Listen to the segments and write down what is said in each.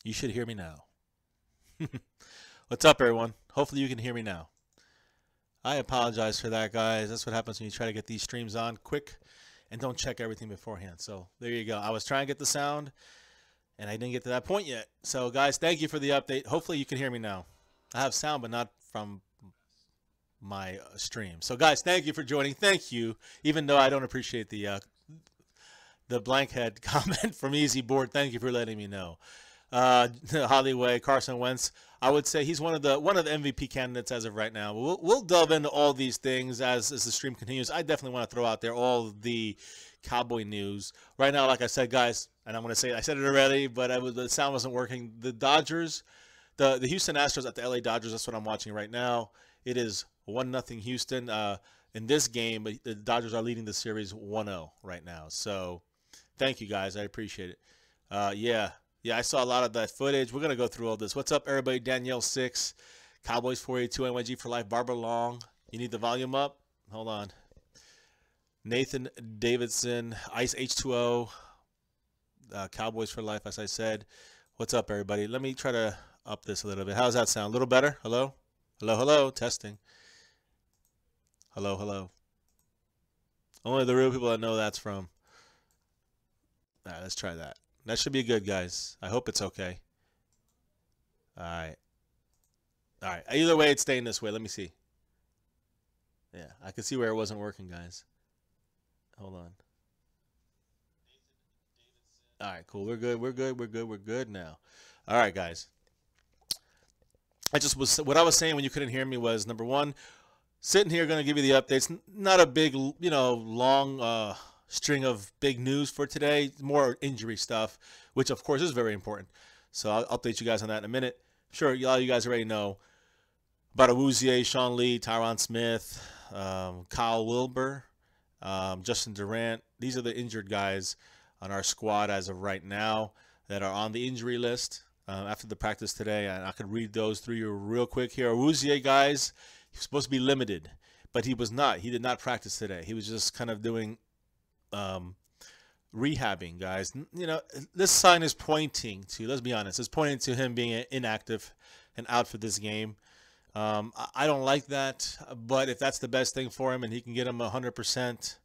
You should hear me now. What's up, everyone? Hopefully you can hear me now. I apologize for that, guys. That's what happens when you try to get these streams on quick and don't check everything beforehand. So there you go. I was trying to get the sound, and I didn't get to that point yet. So, guys, thank you for the update. Hopefully you can hear me now. I have sound, but not from my stream. So, guys, thank you for joining. Thank you, even though I don't appreciate the blankhead comment from Easy Board. Thank you for letting me know. Hollywood, Carson Wentz. I would say he's one of the MVP candidates as of right now. We'll delve into all these things as the stream continues. I definitely want to throw out there all the Cowboy news right now. Like I said, guys, and I'm going to say I said it already, but the sound wasn't working. The Dodgers, the Houston Astros at the LA Dodgers. That's what I'm watching right now. It is 1-0 Houston in this game, but the Dodgers are leading the series 1-0 right now. So thank you, guys. I appreciate it. Yeah, I saw a lot of that footage. We're going to go through all this. What's up, everybody? Danielle 6, Cowboys 482, NYG for life, Barbara Long. You need the volume up? Hold on. Nathan Davidson, Ice H2O, Cowboys for life, as I said. What's up, everybody? Let me try to up this a little bit. How's that sound? A little better? Hello? Hello, hello. Testing. Hello, hello. Only the real people that know that's from. All right, let's try that. That should be good, guys. I hope it's okay. All right. All right. Either way, it's staying this way. Let me see. Yeah, I can see where it wasn't working, guys. Hold on. All right, cool. We're good. We're good. We're good. We're good now. All right, guys. What I was saying when you couldn't hear me was, number one, sitting here going to give you the updates. Not a big, long string of big news for today, more injury stuff, which of course is very important. So I'll update you guys on that in a minute. Sure, a lot of you guys already know about Awuzie, Sean Lee, Tyron Smith, Kyle Wilbur, Justin Durant. These are the injured guys on our squad as of right now that are on the injury list after the practice today. And I could read those through you real quick here. Awuzie, guys, he was supposed to be limited, but he was not. He did not practice today. He was just kind of doing rehabbing, guys. This sign is pointing to, let's be honest, it's pointing to him being inactive and out for this game. I don't like that, but if that's the best thing for him and he can get him 100%,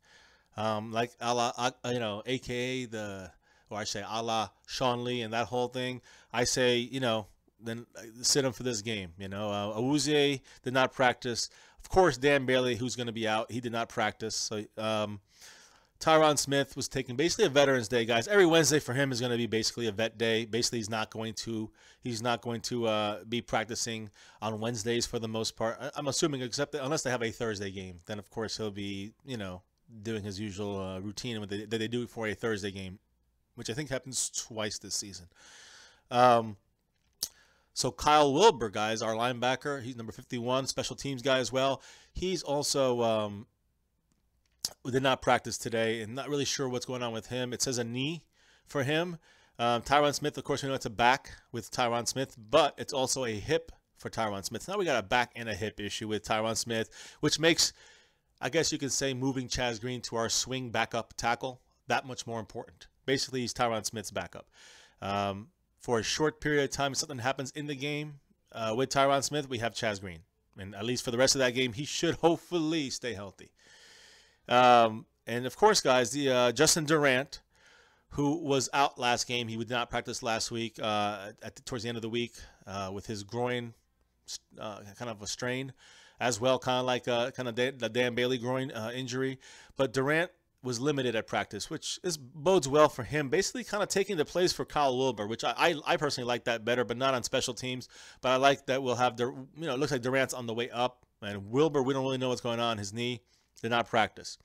like a la, aka or I say a la Sean Lee and that whole thing, I say, then sit him for this game. Awuzie did not practice. Of course, Dan Bailey, who's going to be out, he did not practice. So, Tyron Smith was taking basically a Veterans Day, guys. Every Wednesday for him is going to be basically a vet day. Basically, he's not going to be practicing on Wednesdays for the most part. I'm assuming, except unless they have a Thursday game, then of course he'll be doing his usual routine that they do for a Thursday game, which I think happens twice this season. So Kyle Wilbur, guys, our linebacker, he's number 51, special teams guy as well. He's also did not practice today, and not really sure what's going on with him. It says a knee for him. Tyron Smith, of course, we know it's a back with Tyron Smith, but it's also a hip for Tyron Smith. Now we got a back and a hip issue with Tyron Smith, which makes, I guess you could say, moving Chaz Green to our swing backup tackle that much more important. Basically, he's Tyron Smith's backup. For a short period of time, if something happens in the game with Tyron Smith, we have Chaz Green. And at least for the rest of that game, he should hopefully stay healthy. And of course, guys, the Justin Durant, who was out last game, he would not practice last week towards the end of the week with his groin, kind of a strain as well, kind of like the Dan Bailey groin injury. But Durant was limited at practice, which bodes well for him, basically kind of taking the place for Kyle Wilbur, which I personally like that better, but not on special teams. But I like that we'll have, it looks like Durant's on the way up, and Wilbur, we don't really know what's going on. His knee did not practice.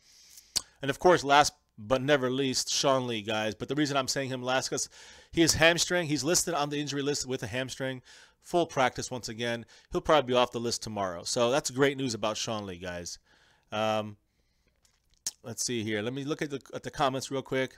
And of course, last but never least, Sean Lee, guys. But the reason I'm saying him last, because he is hamstring. He's listed on the injury list with a hamstring. Full practice once again. He'll probably be off the list tomorrow. So that's great news about Sean Lee, guys. Let's see here. Let me look at the comments real quick.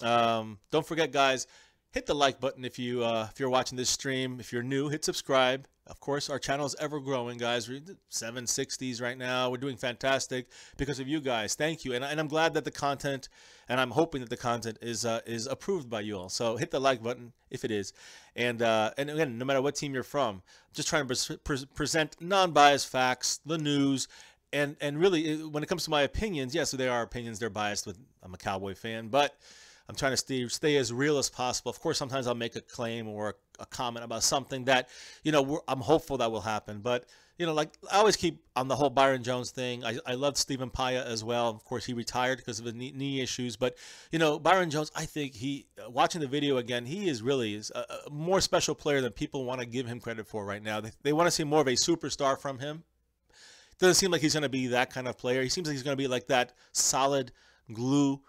Don't forget, guys, hit the like button if you're watching this stream. If you're new, hit subscribe. Of course, our channel is ever growing, guys. We're in 760s right now. We're doing fantastic because of you guys. Thank you, and I'm glad that the content, and I'm hoping that the content is approved by you all. So hit the like button if it is, and again, no matter what team you're from, I'm just trying to present non-biased facts, the news. And really, when it comes to my opinions, yes, they are opinions. They're biased. I'm a Cowboy fan, but I'm trying to stay as real as possible. Of course, sometimes I'll make a claim or a comment about something that, I'm hopeful that will happen. But, like I always keep on the whole Byron Jones thing. I love Stephen Paya as well. Of course, he retired because of his knee issues. But, Byron Jones, I think watching the video again, he is really a more special player than people want to give him credit for right now. They want to see more of a superstar from him. Doesn't seem like he's going to be that kind of player. He seems like he's going to be like that solid glue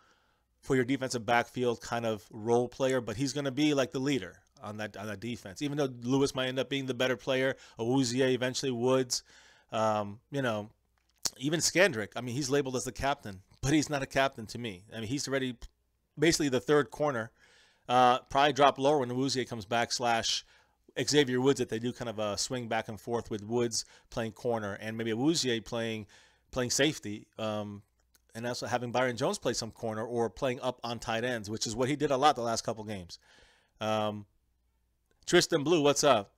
for your defensive backfield kind of role player, but he's going to be like the leader on that defense. Even though Lewis might end up being the better player, Awuzie eventually, Woods, even Skandrick. I mean, he's labeled as the captain, but he's not a captain to me. I mean, he's already basically the third corner. Probably drop lower when Awuzie comes back / Xavier Woods, if they do kind of a swing back and forth with Woods playing corner and maybe Awuzie playing safety. And also having Byron Jones play some corner or playing up on tight ends, which is what he did a lot the last couple games. Tristan Blue, what's up?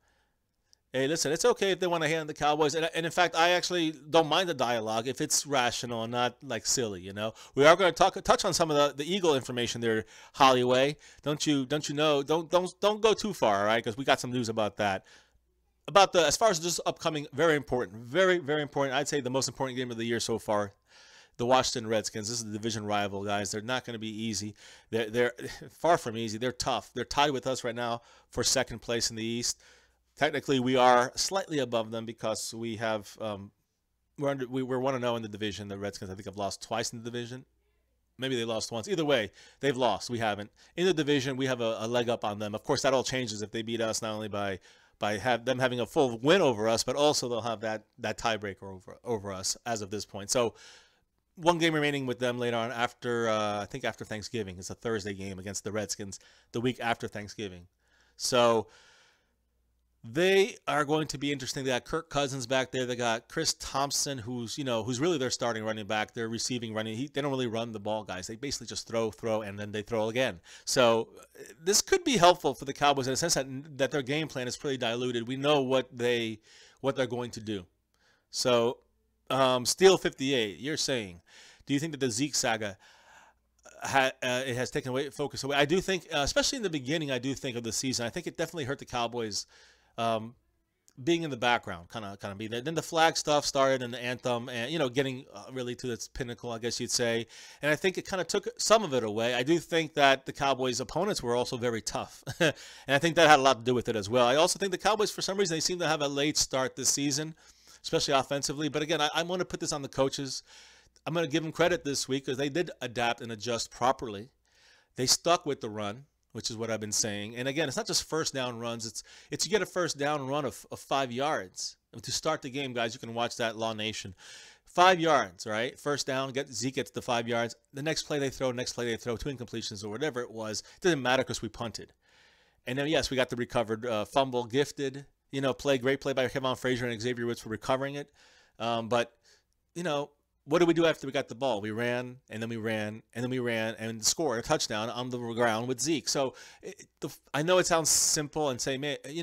Hey, listen, it's okay if they want to hate on the Cowboys. And in fact, I actually don't mind the dialogue if it's rational and not like silly, We are going to touch on some of the Eagle information there, Hollyway. Don't you know? Don't go too far, all right? Because we got some news about that. As far as this upcoming, very important, very, very important. I'd say the most important game of the year so far. The Washington Redskins. This is a division rival, guys. They're not going to be easy. They're far from easy. They're tough. They're tied with us right now for second place in the East. Technically, we are slightly above them because we have we're 1-0 in the division. The Redskins, I think, have lost twice in the division. Maybe they lost once. Either way, they've lost. We haven't. In the division, we have a leg up on them. Of course, that all changes if they beat us, not only by them having a full win over us, but also they'll have that tiebreaker over us as of this point. So one game remaining with them later on after, I think after Thanksgiving. It's a Thursday game against the Redskins the week after Thanksgiving. So they are going to be interesting. They got Kirk Cousins back there. They got Chris Thompson, who's really their starting running back. They're receiving running. They don't really run the ball, guys. They basically just throw, and then they throw again. So this could be helpful for the Cowboys in a sense that their game plan is pretty diluted. We know what they're going to do. So Steel 58, you're saying, do you think that the Zeke saga it has taken away focus away? I do think, especially in the beginning, I do think of the season, I think it definitely hurt the Cowboys. Being in the background, kind of be there. Then the flag stuff started and the anthem, and getting really to its pinnacle, I guess you'd say. And I think it kind of took some of it away. I do think that the Cowboys' opponents were also very tough, and I think that had a lot to do with it as well. I also think the Cowboys, for some reason, they seem to have a late start this season, especially offensively. But again, I'm going to put this on the coaches. I'm going to give them credit this week because they did adapt and adjust properly. They stuck with the run, which is what I've been saying. And again, it's not just first down runs. It's you get a first down run of 5 yards. To start the game, guys, you can watch that, Law Nation. 5 yards, right? First down, Zeke gets the 5 yards. The next play they throw, two incompletions or whatever it was. It didn't matter because we punted. And then, yes, we got the recovered fumble, gifted, great play by Kevon Frazier and Xavier Woods for recovering it. But, what did we do after we got the ball? We ran, and then we ran, and then we ran, and scored a touchdown on the ground with Zeke. So I know it sounds simple and say, man, we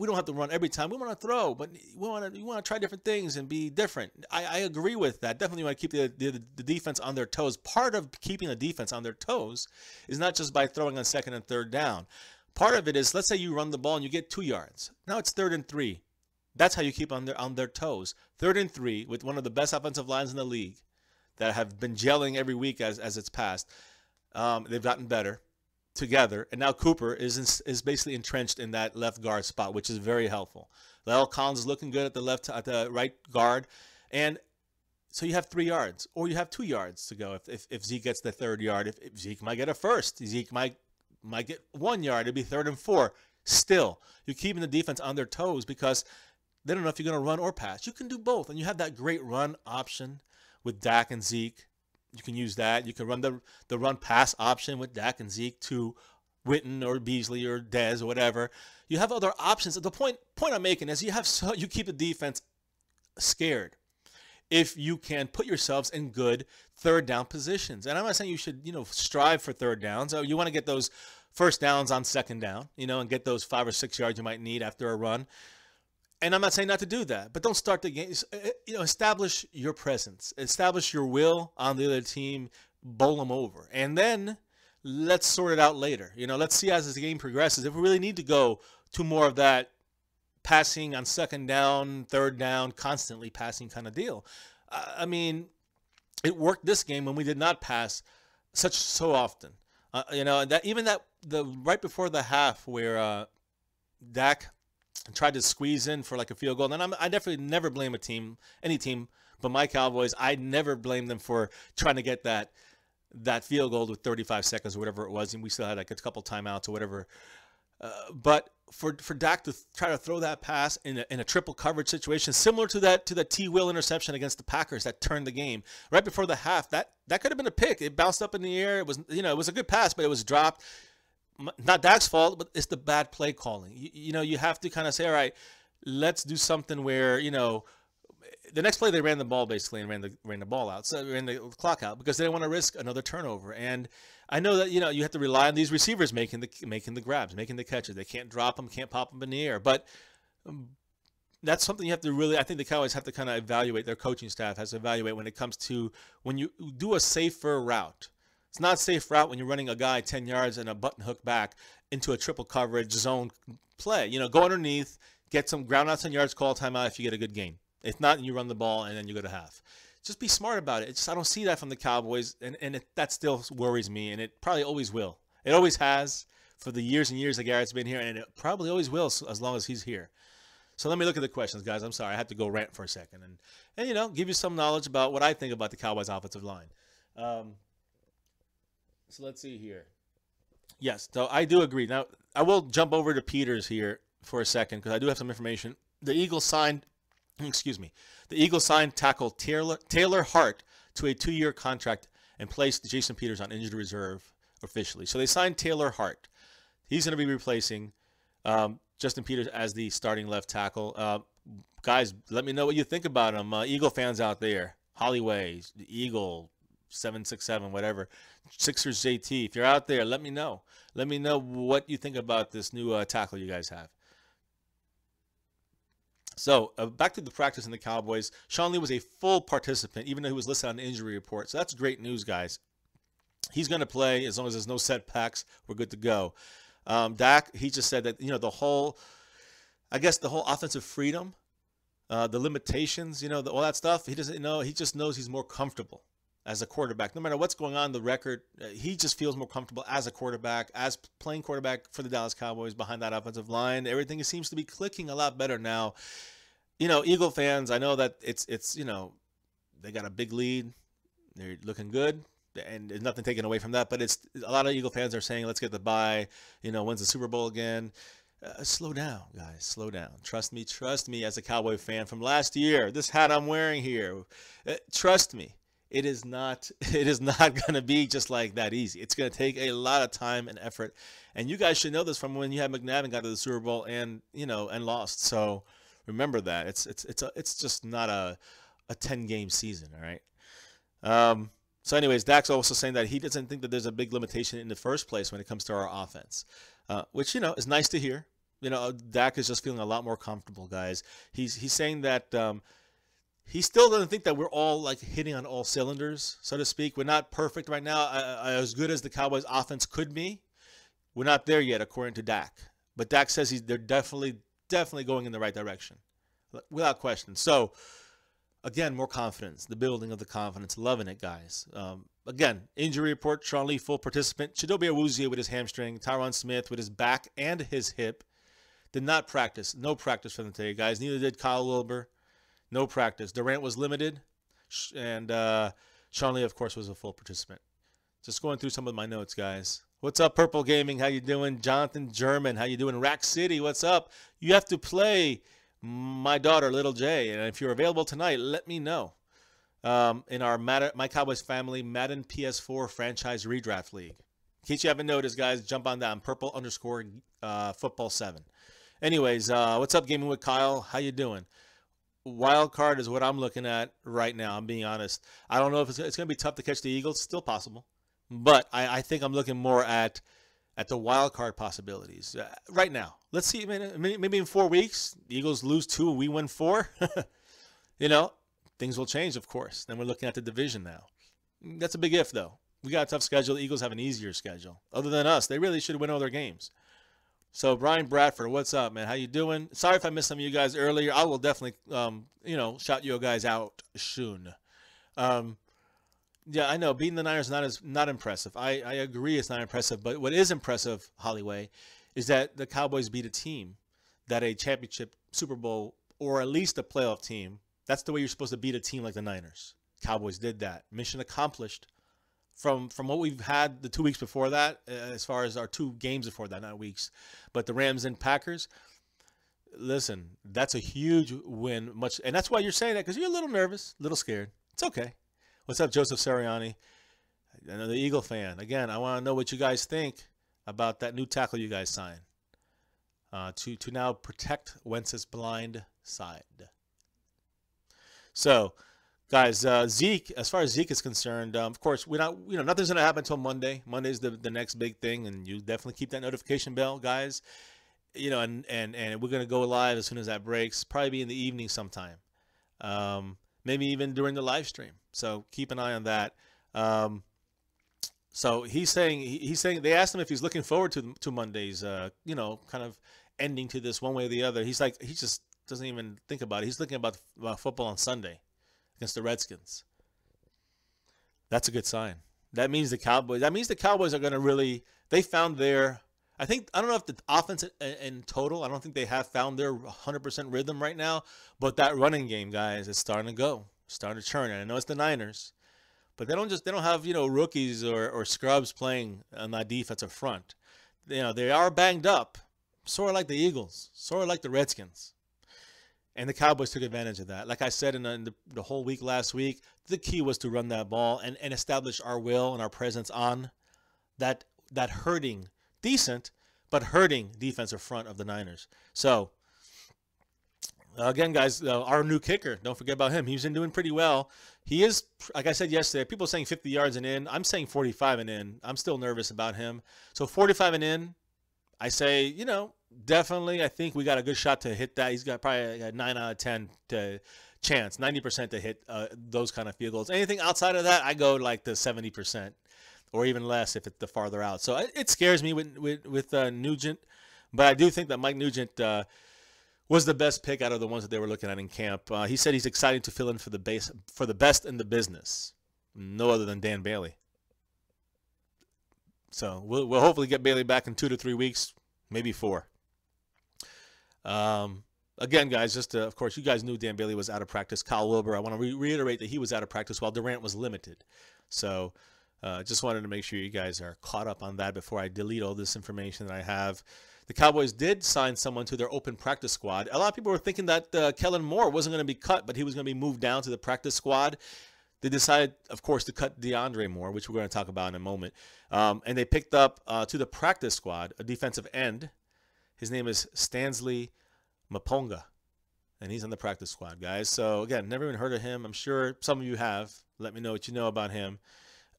don't have to run every time. We want to throw, but we want to try different things and be different. I agree with that. Definitely want to keep the defense on their toes. Part of keeping the defense on their toes is not just by throwing on second and third down. Part of it is, let's say you run the ball and you get 2 yards. Now it's 3rd and 3. That's how you keep on their toes. 3rd and 3 with one of the best offensive lines in the league that have been gelling every week as it's passed. They've gotten better together, and now Cooper is basically entrenched in that left guard spot, which is very helpful. La'el Collins is looking good at the right guard, and so you have 3 yards, or you have 2 yards to go if Zeke gets the 3rd yard. If Zeke might get a first, Zeke might get 1 yard. It'd be 3rd and 4. Still, you're keeping the defense on their toes because they don't know if you're going to run or pass. You can do both, and you have that great run option with Dak and Zeke. You can use that. You can run the run-pass option with Dak and Zeke to Witten or Beasley or Dez or whatever. You have other options. The point I'm making is you keep the defense scared if you can put yourselves in good third down positions. And I'm not saying you should, strive for third downs. You want to get those first downs on second down, and get those 5 or 6 yards you might need after a run. And I'm not saying not to do that, but don't start the game. Establish your presence, establish your will on the other team, bowl them over, and then let's sort it out later. Let's see as the game progresses if we really need to go to more of that passing on second down, third down, constantly passing kind of deal. I mean, it worked this game when we did not pass so often. The right before the half where Dak tried to squeeze in for like a field goal. And I definitely never blame any team, but my Cowboys, I never blame them for trying to get that field goal with 35 seconds or whatever it was, and we still had like a couple timeouts or whatever. But for Dak to try to throw that pass in a triple coverage situation, similar to the T. Will interception against the Packers that turned the game right before the half, that could have been a pick. It bounced up in the air. It was it was a good pass, but it was dropped. Not Dak's fault, but it's the bad play calling. You have to kind of say, all right, let's do something where the next play they ran the ball basically and ran the ball out, so they ran the clock out because they didn't want to risk another turnover. And I know that you have to rely on these receivers making the grabs, making the catches. They can't drop them, can't pop them in the air. But that's something you have to really. I think the Cowboys have to kind of evaluate. Their coaching staff has to evaluate when it comes to when you do a safer route. It's not a safe route when you're running a guy 10 yards and a button hook back into a triple coverage zone play. Go underneath, get some ground outs and yards, call timeout if you get a good game. If not, you run the ball and then you go to half. Just be smart about it. I don't see that from the Cowboys, and that still worries me, and it probably always will. It always has for the years and years that Garrett's been here, and it probably always will as long as he's here. So let me look at the questions, guys. I'm sorry. I had to go rant for a second and give you some knowledge about what I think about the Cowboys' offensive line. So let's see here. Yes, so I do agree. Now, I will jump over to Peters here for a second because I do have some information. The Eagles signed tackle Taylor Hart to a 2-year contract and placed Jason Peters on injured reserve officially. So they signed Taylor Hart. He's going to be replacing Justin Peters as the starting left tackle. Guys, let me know what you think about him. Eagle fans out there, Hollyway, Eagle, 767, whatever, Sixers JT. If you're out there, let me know. Let me know what you think about this new tackle you guys have. So back to the practice in the Cowboys. Sean Lee was a full participant, even though he was listed on the injury report. So that's great news, guys. He's going to play as long as there's no setbacks. We're good to go. Dak, he just said that the whole offensive freedom, the limitations, all that stuff. He doesn't know. He just knows he's more comfortable as a quarterback. No matter what's going on in the record, he just feels more comfortable as a quarterback, as playing quarterback for the Dallas Cowboys behind that offensive line. Everything seems to be clicking a lot better now. Eagle fans, I know that it's they got a big lead. They're looking good, and there's nothing taken away from that. But it's a lot of Eagle fans are saying, let's get the bye. When's the Super Bowl again? Slow down, guys. Slow down. Trust me as a Cowboy fan from last year. This hat I'm wearing here. Trust me. It is not going to be just like that easy. It's going to take a lot of time and effort. And you guys should know this from when you had McNabb got to the Super Bowl and lost. So remember that. It's just not a 10-game season, all right? So anyways, Dak's also saying that he doesn't think that there's a big limitation in the first place when it comes to our offense, which, is nice to hear. Dak is just feeling a lot more comfortable, guys. He's saying that he still doesn't think that we're all like hitting on all cylinders, so to speak. We're not perfect right now. As good as the Cowboys offense could be, we're not there yet, according to Dak. But Dak says they're definitely going in the right direction, without question. So, again, more confidence, the building of the confidence. Loving it, guys. Again, injury report, Sean Lee, full participant. Chidobe Awuzie with his hamstring. Tyron Smith with his back and his hip. Did not practice. No practice for them today, guys. Neither did Kyle Wilbur. No practice. Durant was limited, and Sean Lee, of course, was a full participant. Just going through some of my notes, guys. What's up, Purple Gaming? How you doing? Jonathan German, how you doing? Rack City, what's up? You have to play my daughter, Little J, and if you're available tonight, let me know. In our My Cowboys Family Madden PS4 Franchise Redraft League. In case you haven't noticed, guys, jump on that. Purple underscore football 7. Anyways, what's up, Gaming with Kyle? How you doing? Wild card is what I'm looking at right now. I'm being honest. I don't know if it's going to be tough to catch the Eagles. Still possible, but I think I'm looking more at the wild card possibilities right now. Let's see. Maybe in 4 weeks, the Eagles lose 2, we win 4. Things will change, of course. Then we're looking at the division now. That's a big if, though. We got a tough schedule. The Eagles have an easier schedule. Other than us, they really should win all their games. So, Brian Bradford, what's up, man? How you doing? Sorry if I missed some of you guys earlier. I will definitely, shout you guys out soon. Yeah, I know. Beating the Niners is not impressive. I agree it's not impressive. But what is impressive, Hollyway, is that the Cowboys beat a team that a championship, Super Bowl, or at least a playoff team. That's the way you're supposed to beat a team like the Niners. Cowboys did that. Mission accomplished. From what we've had the 2 weeks before that, as far as our 2 games before that, not weeks, but the Rams and Packers, listen, that's a huge win. And that's why you're saying that, because you're a little nervous, a little scared. It's okay. What's up, Joseph Sirianni? Another Eagle fan. Again, I want to know what you guys think about that new tackle you guys signed to now protect Wentz's blind side. So, guys, Zeke, as far as Zeke is concerned, of course, we're not, nothing's going to happen until Monday. Monday's the next big thing, and you definitely keep that notification bell, guys. And we're going to go live as soon as that breaks, probably be in the evening sometime. Maybe even during the live stream. So keep an eye on that. So he's saying they asked him if he's looking forward to Monday's, kind of ending to this one way or the other. He's like, he just doesn't even think about it. He's thinking about football on Sunday against the Redskins. That's a good sign. That means the Cowboys are going to really, they found their, I don't know if the offense in total, I don't think they have found their 100% rhythm right now, but that running game, guys, is starting to go, starting to churn. And I know it's the Niners, but they don't have, rookies or scrubs playing on that defensive front. They are banged up, sort of like the Eagles, sort of like the Redskins. And the Cowboys took advantage of that. Like I said in the whole week last week, the key was to run that ball and establish our will and our presence on that hurting, decent, but hurting defensive front of the Niners. So, again, guys, our new kicker, don't forget about him. He's been doing pretty well. He is, like I said yesterday, people saying 50 yards and in. I'm saying 45 and in. I'm still nervous about him. So 45 and in, I say, definitely, I think we got a good shot to hit that. He's got probably a 9 out of 10 chance, 90% to hit those kind of field goals. Anything outside of that, I go like the 70% or even less if it's the farther out. So it scares me with Nugent, but I do think that Mike Nugent was the best pick out of the ones that they were looking at in camp. He said he's excited to fill in for the best in the business, no other than Dan Bailey. So we'll hopefully get Bailey back in 2 to 3 weeks, maybe 4. Again, guys, just of course, you guys knew Dan Bailey was out of practice. Kyle Wilbur, I want to reiterate that he was out of practice while Durant was limited. So just wanted to make sure you guys are caught up on that before I delete all this information that I have. The Cowboys did sign someone to their open practice squad. A lot of people were thinking that Kellen Moore wasn't going to be cut, but he was going to be moved down to the practice squad. They decided, of course, to cut DeAndre Moore, which we're going to talk about in a moment. And they picked up to the practice squad a defensive end. His name is Stanley Maponga, and he's on the practice squad, guys. So, again, never even heard of him. I'm sure some of you have. Let me know what you know about him.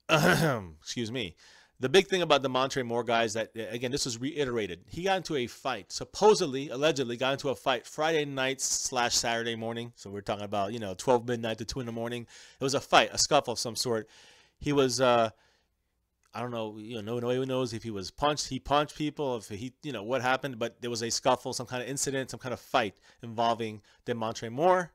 Excuse me. The big thing about DeMontre Moore, guys, that, again, this was reiterated. He got into a fight, supposedly, allegedly got into a fight Friday night / Saturday morning. So we're talking about, 12 midnight to 2 in the morning. It was a fight, a scuffle of some sort. He was, I don't know, no one knows if he was punched. He punched people, if he, what happened. But there was a scuffle, some kind of incident, some kind of fight involving DeMontre Moore.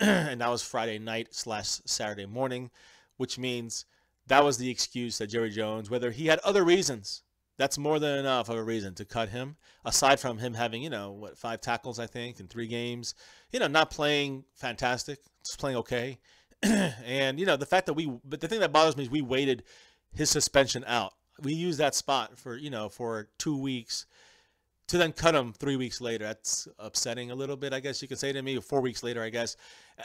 And that was Friday night / Saturday morning, which means that was the excuse that Jerry Jones, whether he had other reasons, that's more than enough of a reason to cut him, aside from him having, 5 tackles, I think, in 3 games, not playing fantastic, just playing okay. And, the fact that but the thing that bothers me is we waited his suspension out. We used that spot for, for 2 weeks to then cut him 3 weeks later. That's upsetting a little bit, I guess you could say to me, or 4 weeks later, I guess.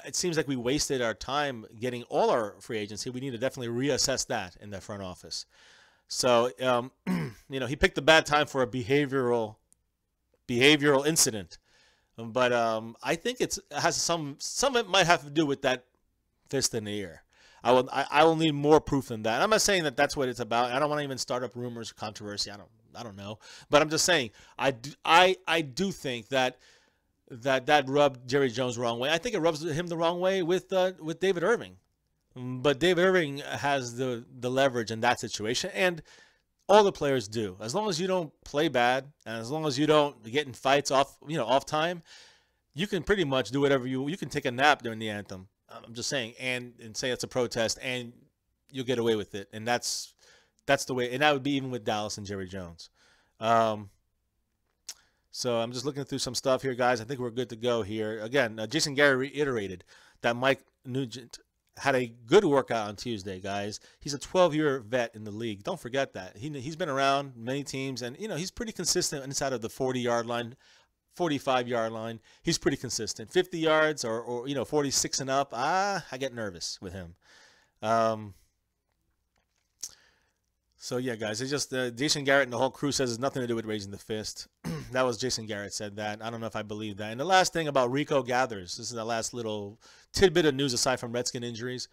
It seems like we wasted our time getting all our free agency. We need to definitely reassess that in the front office. So, he picked a bad time for a behavioral incident. But I think it has some of it might have to do with that fist in the air. I will need more proof than that. I'm not saying that that's what it's about. I don't want to even start up rumors or controversy. I don't know. But I'm just saying I do think that rubbed Jerry Jones the wrong way. I think it rubs him the wrong way with David Irving. But David Irving has the leverage in that situation, and all the players do. As long as you don't play bad, and as long as you don't get in fights off time, you can pretty much do whatever you can take a nap during the anthem. I'm just saying, and say it's a protest, and you'll get away with it, and that's the way. And that would be even with Dallas and Jerry Jones. So I'm just looking through some stuff here, guys. I think we're good to go here. Again, Jason Garrett reiterated that Mike Nugent had a good workout on Tuesday, guys. He's a 12-year vet in the league. Don't forget that. He's been around many teams, and he's pretty consistent inside of the 40-yard line, 45-yard line. He's pretty consistent. 50 yards or 46 and up, I get nervous with him. So yeah, guys, it's just Jason Garrett and the whole crew says it's nothing to do with raising the fist. That was Jason Garrett said that. I don't know if I believe that. And the last thing about Rico Gathers, this is the last little tidbit of news aside from Redskin injuries,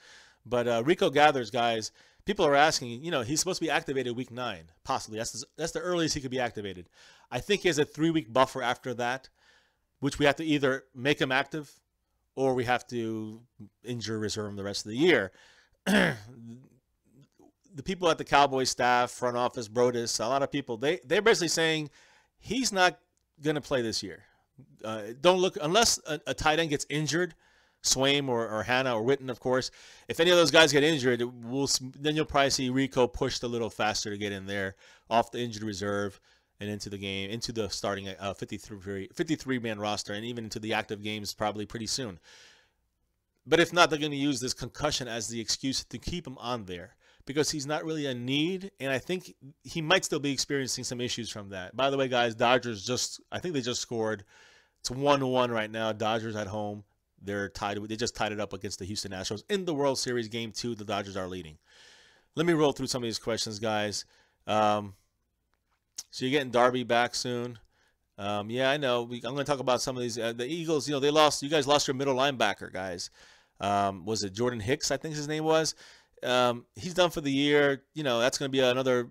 but Rico Gathers, guys, people are asking, he's supposed to be activated week 9, possibly. That's the earliest he could be activated. I think he has a 3-week buffer after that, which we have to either make him active or we have to injure reserve him the rest of the year. The people at the Cowboys staff, front office, Brodus, a lot of people, they're basically saying he's not going to play this year. Don't look, unless a tight end gets injured, Swaim or Hannah or Witten, of course. If any of those guys get injured, then you'll probably see Rico pushed a little faster to get in there off the injured reserve and into the game, into the starting 53-man roster, and even into the active games probably pretty soon. But if not, they're going to use this concussion as the excuse to keep him on there, because he's not really a need, and I think he might still be experiencing some issues from that. By the way, guys, Dodgers I think they just scored. It's 1-1 right now. Dodgers at home. They just tied it up against the Houston Astros in the World Series Game 2. The Dodgers are leading. Let me roll through some of these questions, guys. So you're getting Darby back soon. Yeah, I know. I'm going to talk about some of these. The Eagles, they lost. You guys lost your middle linebacker, guys. Was it Jordan Hicks, I think his name was? He's done for the year. That's going to be another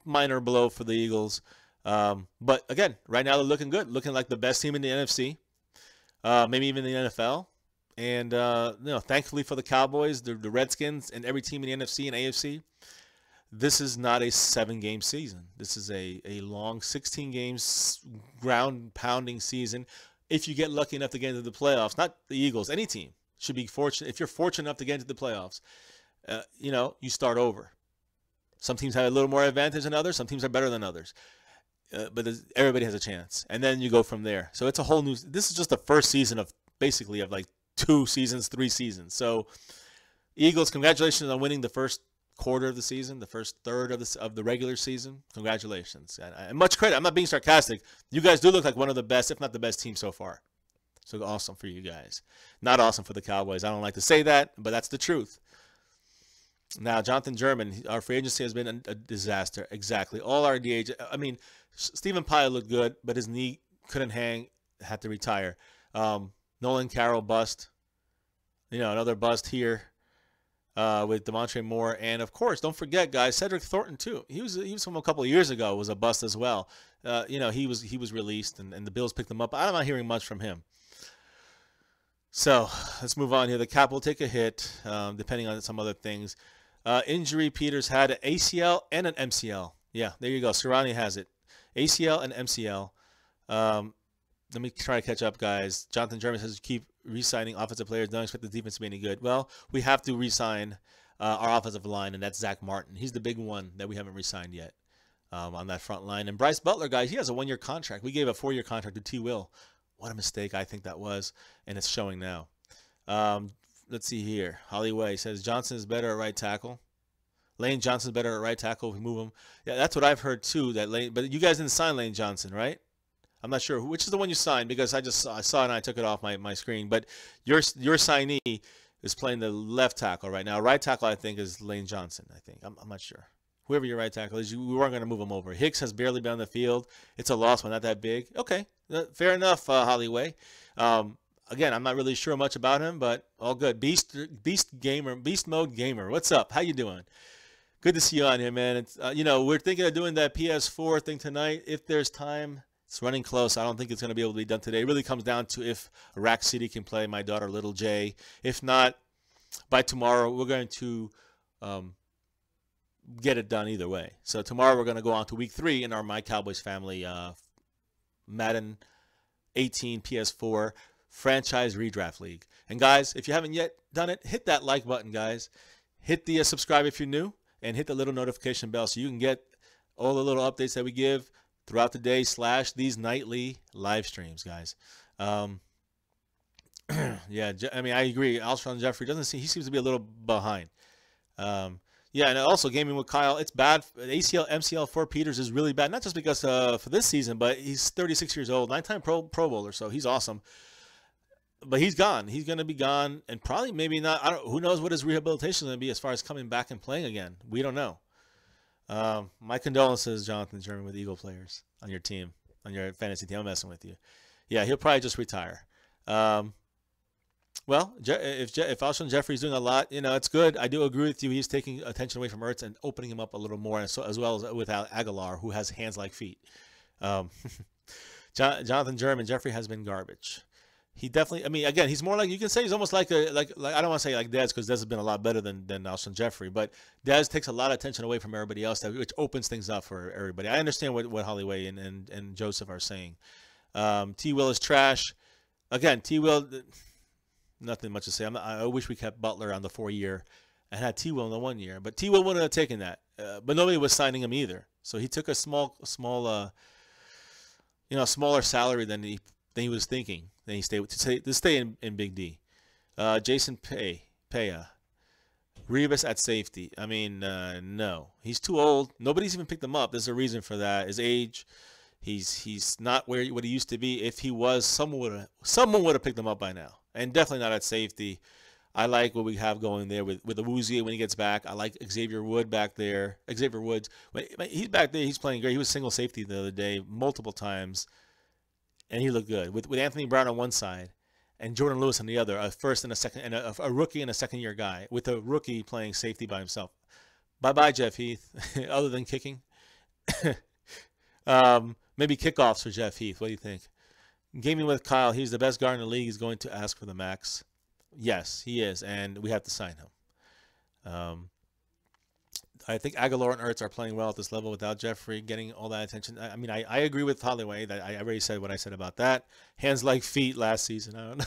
minor blow for the Eagles. But again, right now they're looking good, looking like the best team in the NFC, maybe even the NFL. And thankfully for the Cowboys, the Redskins, and every team in the NFC and AFC, this is not a 7-game season. This is a long 16 games ground pounding season. If you get lucky enough to get into the playoffs, not the Eagles, any team should be fortunate. If you're fortunate enough to get into the playoffs, you start over. Some teams have a little more advantage than others. Some teams are better than others. But everybody has a chance. And then you go from there. So it's a whole new, this is just the first season of like 2 seasons, 3 seasons. So Eagles, congratulations on winning the first quarter of the season, the first third of the regular season. Congratulations. And much credit. I'm not being sarcastic. You guys do look like one of the best, if not the best team so far. So awesome for you guys. Not awesome for the Cowboys. I don't like to say that, but that's the truth. Now, Jonathan German, our free agency has been a disaster. Exactly. All our DH, Stephen Pye looked good, but his knee couldn't hang, had to retire. Nolan Carroll bust. Another bust here with Demontre Moore. And, of course, don't forget, guys, Cedric Thornton, too. He was from a couple of years ago, was a bust as well. He was released, and the Bills picked him up. I'm not hearing much from him. So let's move on here. The cap will take a hit, depending on some other things. Injury, Peters had an ACL and an MCL. Yeah, there you go. Sirani has it. ACL and MCL. Let me try to catch up, guys. Jonathan German says keep re-signing offensive players. Don't expect the defense to be any good. Well, we have to re-sign our offensive line, and that's Zach Martin. He's the big one that we haven't re-signed yet on that front line. And Bryce Butler, guys, he has a 1-year contract. We gave a 4-year contract to T. Will. What a mistake I think that was, and it's showing now. Let's see here. Hollyway says Johnson is better at right tackle. Lane Johnson's better at right tackle if we move him. Yeah, that's what I've heard too. But you guys didn't sign Lane Johnson, right? I'm not sure which is the one you signed, because I saw it and I took it off my screen. But your signee is playing the left tackle right now. Right tackle I think is Lane Johnson. I think I'm not sure. whoever your right tackle is, we weren't going to move him over. Hicks has barely been on the field. It's a loss, but not that big. Okay, fair enough, Hollyway. Again, I'm not really sure much about him, but all good. Beast mode gamer. What's up? How you doing? Good to see you on here, man. It's, we're thinking of doing that PS4 thing tonight. If there's time, it's running close. I don't think it's going to be able to be done today. It really comes down to if Rack City can play my daughter, Little J. If not, by tomorrow, we're going to get it done either way. So tomorrow, we're going to go on to week 3 in our My Cowboys Family Madden 18 PS4 Franchise Redraft League. And guys, if you haven't yet done it, hit that like button, guys. Hit the subscribe if you're new, and hit the little notification bell so you can get all the little updates that we give throughout the day / these nightly live streams, guys. Yeah, I mean, I agree. Alshon Jeffrey he seems to be a little behind. Yeah, and also gaming with Kyle, it's bad. ACL, MCL for Peters is really bad. Not just because for this season, but he's 36 years old, 9-time Pro Bowler, so he's awesome. But he's gone. He's going to be gone, and probably maybe not. Who knows what his rehabilitation is going to be as far as coming back and playing again. We don't know. My condolences, Jonathan German, with Eagle players on your team, on your fantasy team. I'm messing with you. Yeah, he'll probably just retire. Well, if Alshon Jeffrey's doing a lot, it's good. I do agree with you. He's taking attention away from Ertz and opening him up a little more, and so, as well as with Aguilar, who has hands like feet. Jonathan German, Jeffrey has been garbage. He definitely, I mean, again, he's more like, you can say he's almost like I don't want to say like Dez, because Dez has been a lot better than Alshon Jeffrey, but Dez takes a lot of attention away from everybody else, which opens things up for everybody. I understand what Hollyway and Joseph are saying. T. Will is trash. Again, T. Will, nothing much to say. I wish we kept Butler on the 4-year and had T. Will in the 1 year, but T. Will wouldn't have taken that. But nobody was signing him either. So he took a smaller salary than he was thinking. Then he stayed to stay in Big D. Jason Paya, Revis at safety. I mean, no, he's too old. Nobody's even picked him up. There's a reason for that. His age. He's not what he used to be. If he was, someone would have picked him up by now, and definitely not at safety. I like what we have going there with Awuzie when he gets back. I like Xavier Woods back there. Xavier Woods, when he's back there, he's playing great. He was single safety the other day multiple times. And he looked good with Anthony Brown on one side and Jordan Lewis on the other, a first and a second, and a rookie and a second-year guy, with a rookie playing safety by himself. Bye-bye, Jeff Heath, other than kicking. Maybe kickoffs for Jeff Heath. What do you think? Gaming with Kyle, he's the best guard in the league. He's going to ask for the max. Yes, he is, and we have to sign him. I think Aguilar and Ertz are playing well at this level without Jeffrey getting all that attention. I mean, I agree with Holloway that I already said what I said about that. Hands like feet last season. I don't know.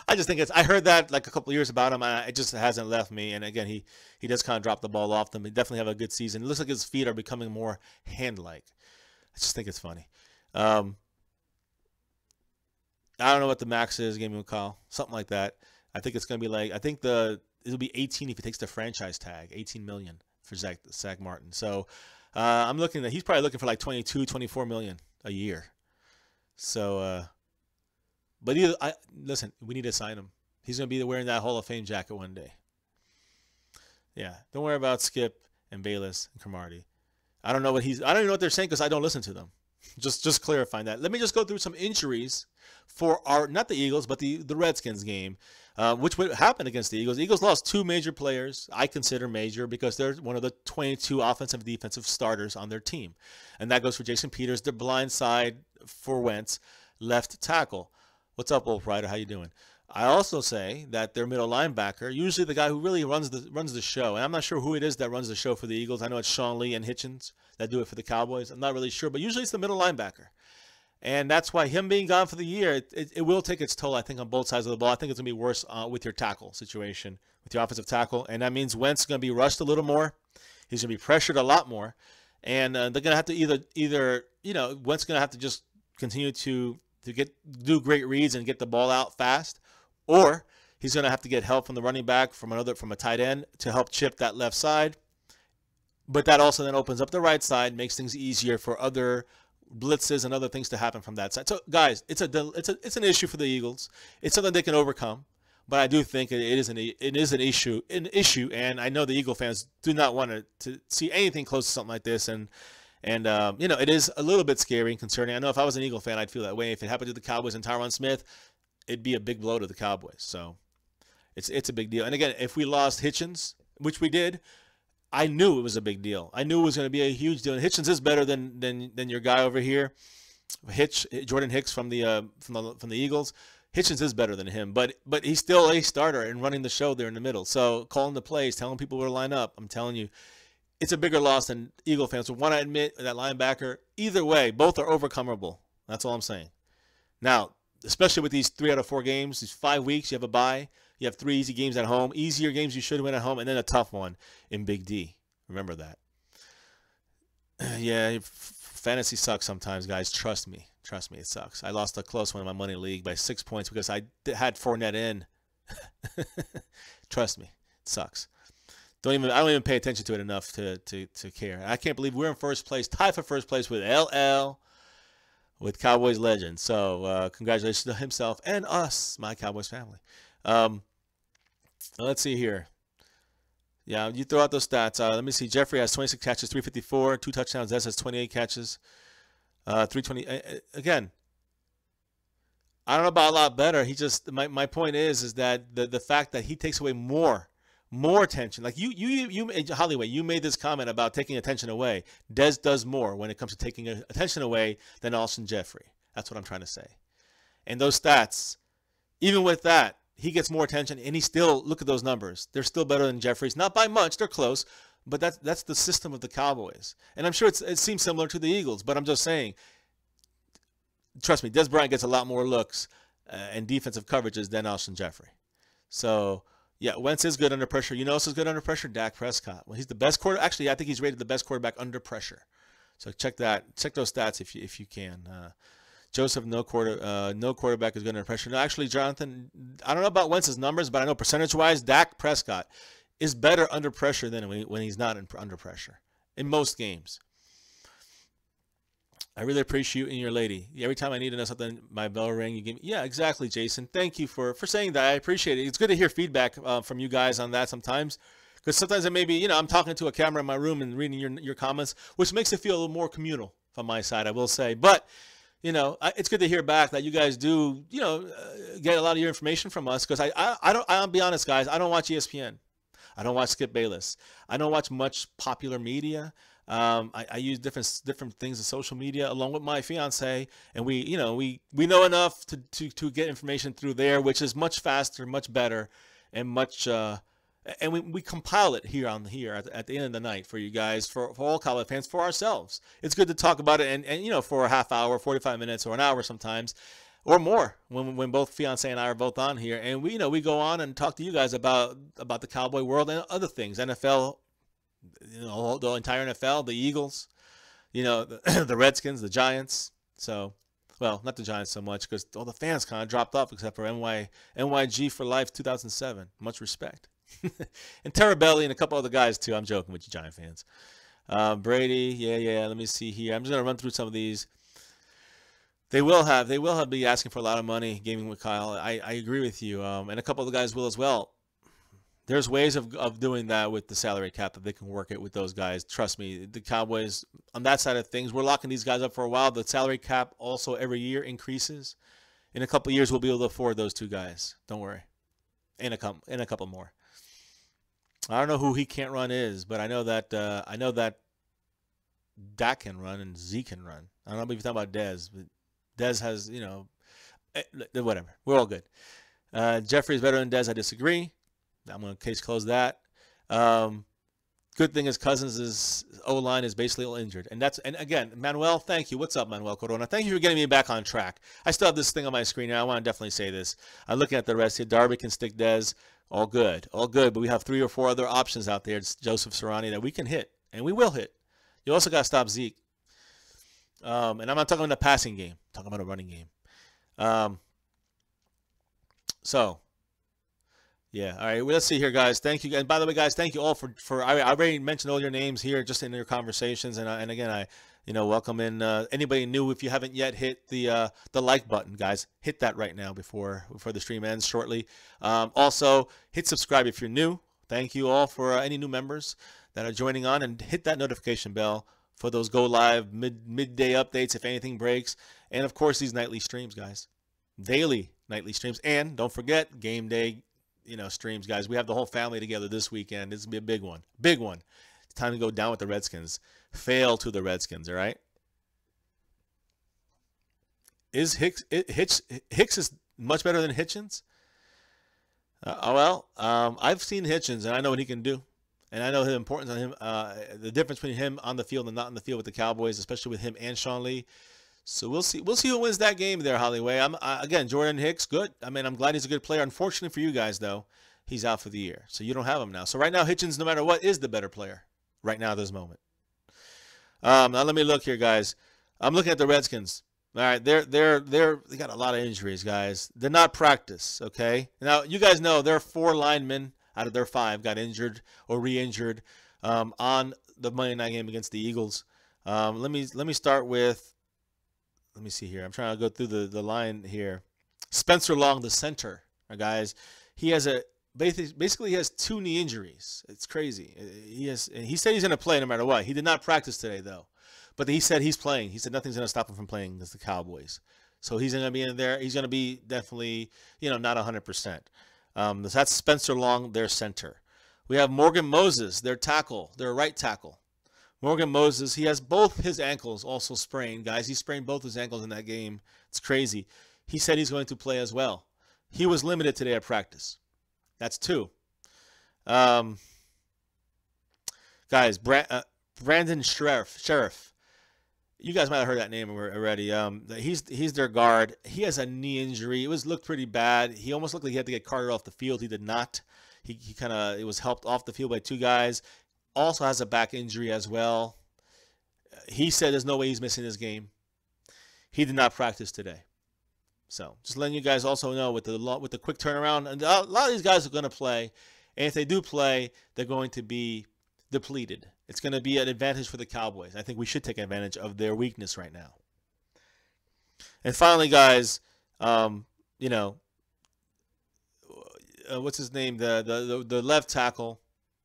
I just think I heard that like a couple of years about him. It just hasn't left me. And again, he does kind of drop the ball off them. He definitely have a good season. It looks like his feet are becoming more hand-like. I just think it's funny. I don't know what the max is, Gaming with Kyle. Something like that. I think it's going to be like, it'll be 18 if he takes the franchise tag, 18 million. For Zach Martin. So I'm looking at, he's probably looking for like 22, 24 million a year. So, but listen, we need to sign him. He's going to be wearing that Hall of Fame jacket one day. Yeah. Don't worry about Skip and Bayless and Cromartie. I don't even know what they're saying because I don't listen to them. Just clarifying that. Let me just go through some injuries for not the Eagles, but the Redskins game, which would happen against the Eagles. The Eagles lost 2 major players. I consider major because they're one of the 22 offensive and defensive starters on their team. And that goes for Jason Peters, the blind side for Wentz, left tackle. What's up, Wolf Rider? How you doing? I also say that their middle linebacker, usually the guy who really runs the show, and I'm not sure who it is that runs the show for the Eagles. I know it's Sean Lee and Hitchens that do it for the Cowboys. I'm not really sure, but usually it's the middle linebacker. And that's why him being gone for the year, it will take its toll, I think, on both sides of the ball. I think it's going to be worse with your tackle situation, with your offensive tackle. And that means Wentz is going to be rushed a little more. He's going to be pressured a lot more. And they're going to have to either Wentz is going to have to just continue to do great reads and get the ball out fast, or he's going to have to get help from the running back, from a tight end to help chip that left side. But that also then opens up the right side, makes things easier for other blitzes and other things to happen from that side. So, guys, it's an issue for the Eagles. It's something they can overcome. But I do think it is an issue, and I know the Eagle fans do not want to see anything close to something like this, and you know, it is a little bit scary and concerning. I know if I was an Eagle fan, I'd feel that way. If it happened to the Cowboys and Tyron Smith, it'd be a big blow to the Cowboys. So it's a big deal. And again, if we lost Hitchens, which we did, I knew it was a big deal. I knew it was going to be a huge deal. And Hitchens is better than your guy over here, Jordan Hicks from the Eagles. Hitchens is better than him, but he's still a starter and running the show there in the middle. So calling the plays, telling people where to line up. I'm telling you, it's a bigger loss than Eagle fans would want to admit. That linebacker, either way, both are overcomable. That's all I'm saying. Now, especially with these 3 out of 4 games, these 5 weeks, you have a bye. You have 3 easy games at home, easier games you should win at home, and then a tough one in Big D. Remember that. Yeah, fantasy sucks sometimes, guys. Trust me. Trust me, it sucks. I lost a close one in my money league by 6 points because I had Fournette in. Trust me, it sucks. I don't even pay attention to it enough to care. I can't believe we're in first place, tied for first place with LL, with Cowboys legend. So congratulations to himself and us, my Cowboys family. Let's see here. Yeah, you throw out those stats. Let me see. Jeffrey has 26 catches, 354, 2 touchdowns. Des has 28 catches, 320. Again, I don't know about a lot better. He just my point is that the fact that he takes away more attention. Like you Hollywood, you made this comment about taking attention away. Des does more when it comes to taking attention away than Alshon Jeffrey. That's what I'm trying to say. And those stats, even with that, he gets more attention, and he still, look at those numbers. They're still better than Jeffrey's. Not by much. They're close. But that's the system of the Cowboys. And I'm sure it seems similar to the Eagles. But I'm just saying, trust me, Des Bryant gets a lot more looks and defensive coverages than Alshon Jeffrey. So, yeah, Wentz is good under pressure. You know who else is good under pressure? Dak Prescott. Well, he's the best quarterback. Actually, I think he's rated the best quarterback under pressure. So check that. Check those stats if you can. Joseph, no quarterback is good under pressure. No, actually, Jonathan, I don't know about Wentz's numbers, but I know percentage-wise, Dak Prescott is better under pressure than when he's not under pressure in most games. I really appreciate you and your lady. Every time I need to know something, my bell ring, you give me. Yeah, exactly, Jason. Thank you for saying that. I appreciate it. It's good to hear feedback from you guys on that sometimes. Because sometimes it may be, you know, I'm talking to a camera in my room and reading your comments, which makes it feel a little more communal from my side, I will say. But you know, it's good to hear back that you guys do, you know, get a lot of your information from us. Because I'll be honest, guys, I don't watch ESPN. I don't watch Skip Bayless. I don't watch much popular media. I use different things in social media along with my fiance, and we know enough to get information through there, which is much faster, much better, and much. And we compile it here at the end of the night for you guys, for all Cowboy fans, for ourselves. It's good to talk about it and you know, for a half hour, 45 minutes, or an hour sometimes, or more when both fiance and I are both on here, and we go on and talk to you guys about the Cowboy world and other things, NFL, you know, the entire NFL, the Eagles, you know, the Redskins, the Giants. So, well, not the Giants so much because all the fans kind of dropped off except for NYG for life 2007. Much respect. And Terabelli and a couple other guys too. I'm joking with you, Giant fans. Brady, yeah. Let me see here. I'm just gonna run through some of these. They will be asking for a lot of money. Gaming with Kyle. I agree with you. And a couple of the guys will as well. There's ways of doing that with the salary cap that they can work it with those guys. Trust me, the Cowboys on that side of things, we're locking these guys up for a while. The salary cap also every year increases. In a couple of years, we'll be able to afford those 2 guys. Don't worry. And a couple more. I don't know who he can't run is, but I know that Dak can run and Z can run. I don't know if you're talking about Dez, but Dez has, you know, whatever. We're all good. Jeffrey is better than Dez. I disagree. I'm going to case close that. Good thing is Cousins' O-line is basically all injured. And again, Manuel, thank you. What's up, Manuel Corona? Thank you for getting me back on track. I still have this thing on my screen now. I want to definitely say this. I'm looking at the rest here. Darby can stick Dez. All good. But we have 3 or 4 other options out there. It's Joseph Serrani that we can hit. And we will hit. You also got to stop Zeke. And I'm not talking about a passing game. I'm talking about a running game. So, yeah. All right. Well, let's see here, guys. Thank you. And by the way, guys, thank you all for I already mentioned all your names here just in your conversations. And again, welcome in anybody new. If you haven't yet hit the like button, guys, hit that right now before the stream ends shortly. Also, hit subscribe if you're new. Thank you all for any new members that are joining on, and hit that notification bell for those go live midday updates if anything breaks. And of course, these nightly streams, guys, daily nightly streams, and don't forget game day, streams, guys. We have the whole family together this weekend. This is gonna be a big one, big one. It's time to go down with the Redskins. Fail to the Redskins, all right? Is Hicks is much better than Hitchens? I've seen Hitchens, and I know what he can do, and I know the importance of him, the difference between him on the field and not on the field with the Cowboys, especially with him and Sean Lee. So we'll see who wins that game there, Hollyway. Again, Jordan Hicks, good. I mean, I'm glad he's a good player. Unfortunately for you guys, though, he's out for the year, so you don't have him now. So right now, Hitchens, no matter what, is the better player right now at this moment. Now let me look here, guys. I'm looking at the Redskins. All right, they got a lot of injuries, guys. They're not practice, okay? Now you guys know there are 4 linemen out of their 5 got injured or re-injured on the Monday night game against the Eagles. Let me start with. Let me see here. I'm trying to go through the line here. Spencer Long, the center, guys. He has basically he has 2 knee injuries. It's crazy. He said he's going to play no matter what. He did not practice today, though. But he said he's playing. He said nothing's going to stop him from playing against the Cowboys. So he's going to be in there. He's going to be definitely, not 100%. So that's Spencer Long, their center. We have Morgan Moses, their tackle, their right tackle. Morgan Moses, he has both his ankles also sprained, guys. He sprained both his ankles in that game. It's crazy. He said he's going to play as well. He was limited today at practice. That's 2. Guys, Brandon Sheriff. You guys might have heard that name already. He's their guard. He has a knee injury. It looked pretty bad. He almost looked like he had to get carted off the field. He did not. It was helped off the field by 2 guys. Also has a back injury as well. He said there's no way he's missing this game. He did not practice today. So just letting you guys also know with the quick turnaround, and a lot of these guys are going to play, and if they do play, they're going to be depleted. It's going to be an advantage for the Cowboys. I think we should take advantage of their weakness right now. And finally, guys, what's his name? The left tackle,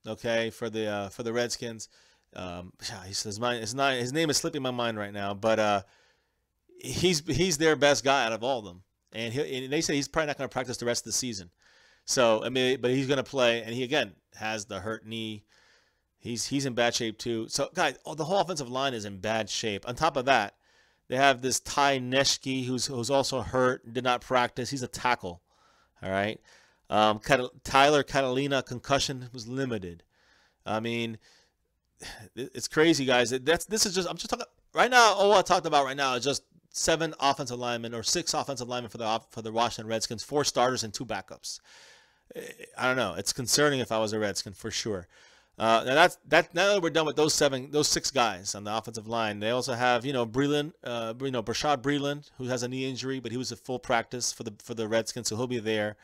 okay, for the Redskins. His name is slipping my mind right now, but he's their best guy out of all of them, and they say he's probably not going to practice the rest of the season. So but he's going to play, and he again has the hurt knee. He's in bad shape too. So guys, the whole offensive line is in bad shape. On top of that, they have this Ty Neshke who's also hurt, did not practice. He's a tackle. All right. Tyler Catalina, concussion, was limited. I mean, it's crazy, guys. I'm just talking right now. All I talked about right now is just 7 offensive linemen or 6 offensive linemen for the Washington Redskins, 4 starters and 2 backups. I don't know. It's concerning if I was a Redskin for sure. Now that we're done with those 6 guys on the offensive line, they also have Breeland, Brashad Breeland, who has a knee injury, but he was at full practice for the Redskins, so he'll be there.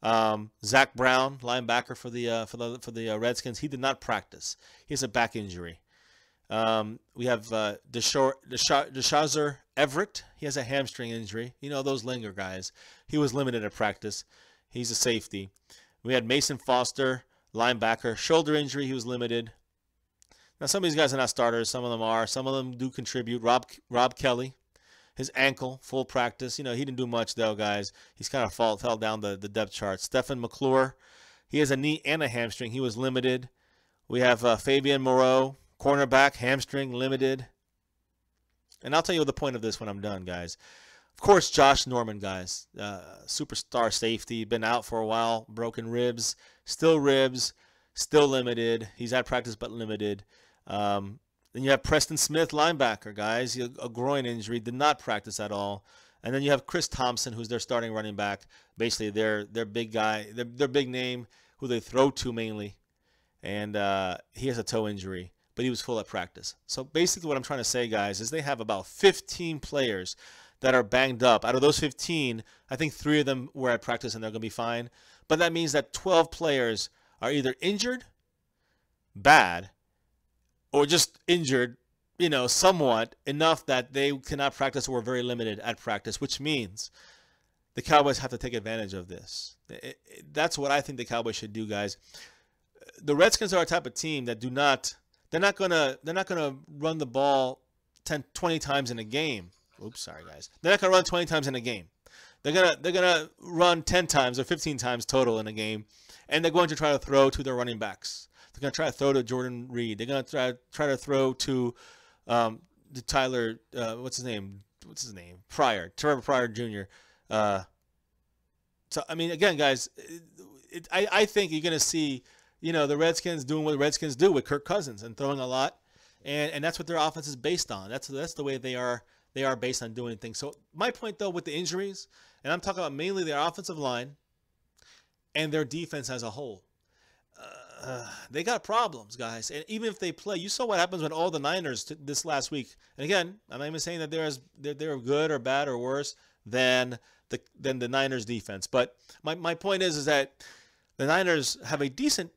Zach Brown, linebacker for the Redskins, he did not practice. He has a back injury. We have Deshazer Everett. He has a hamstring injury. Those linger guys. He was limited at practice. He's a safety. We had Mason Foster, linebacker, shoulder injury. He was limited. Now some of these guys are not starters. Some of them are. Some of them do contribute. Rob Kelly, his ankle, full practice. He didn't do much though, guys. He's kind of fell down the depth chart. Stephen McClure, he has a knee and a hamstring. He was limited. We have Fabian Moreau, cornerback, hamstring, limited. And I'll tell you the point of this when I'm done, guys. Of course, Josh Norman, guys, superstar safety, been out for a while, broken ribs, still limited. He's at practice but limited. Then you have Preston Smith, linebacker, guys, a groin injury, did not practice at all. And then you have Chris Thompson, who's their starting running back, basically their big guy, their big name, who they throw to mainly. And he has a toe injury, but he was full at practice. So basically what I'm trying to say, guys, is they have about 15 players that are banged up. Out of those 15, I think 3 of them were at practice and they're going to be fine. But that means that 12 players are either injured, bad, or just injured somewhat enough that they cannot practice or are very limited at practice, which means the Cowboys have to take advantage of this. That's what I think the Cowboys should do, guys. The Redskins are a type of team that they're not gonna run the ball 10, 20 times in a game. Oops, sorry guys. They're not gonna run 20 times in a game. They're gonna run 10 times or 15 times total in a game, and they're going to try to throw to their running backs. They're gonna try to throw to Jordan Reed. They're gonna try to throw to Tyler. What's his name? Trevor Pryor Jr. So I mean, again, guys, I think you're gonna see the Redskins doing what the Redskins do with Kirk Cousins and throwing a lot, and that's what their offense is based on. That's the way they are based on doing things. So my point though with the injuries, and I'm talking about mainly their offensive line and their defense as a whole. They got problems, guys. And even if they play, you saw what happens when all the Niners this last week. And again, I'm not even saying that they're good or bad or worse than the Niners defense. But my point is that the Niners have a decent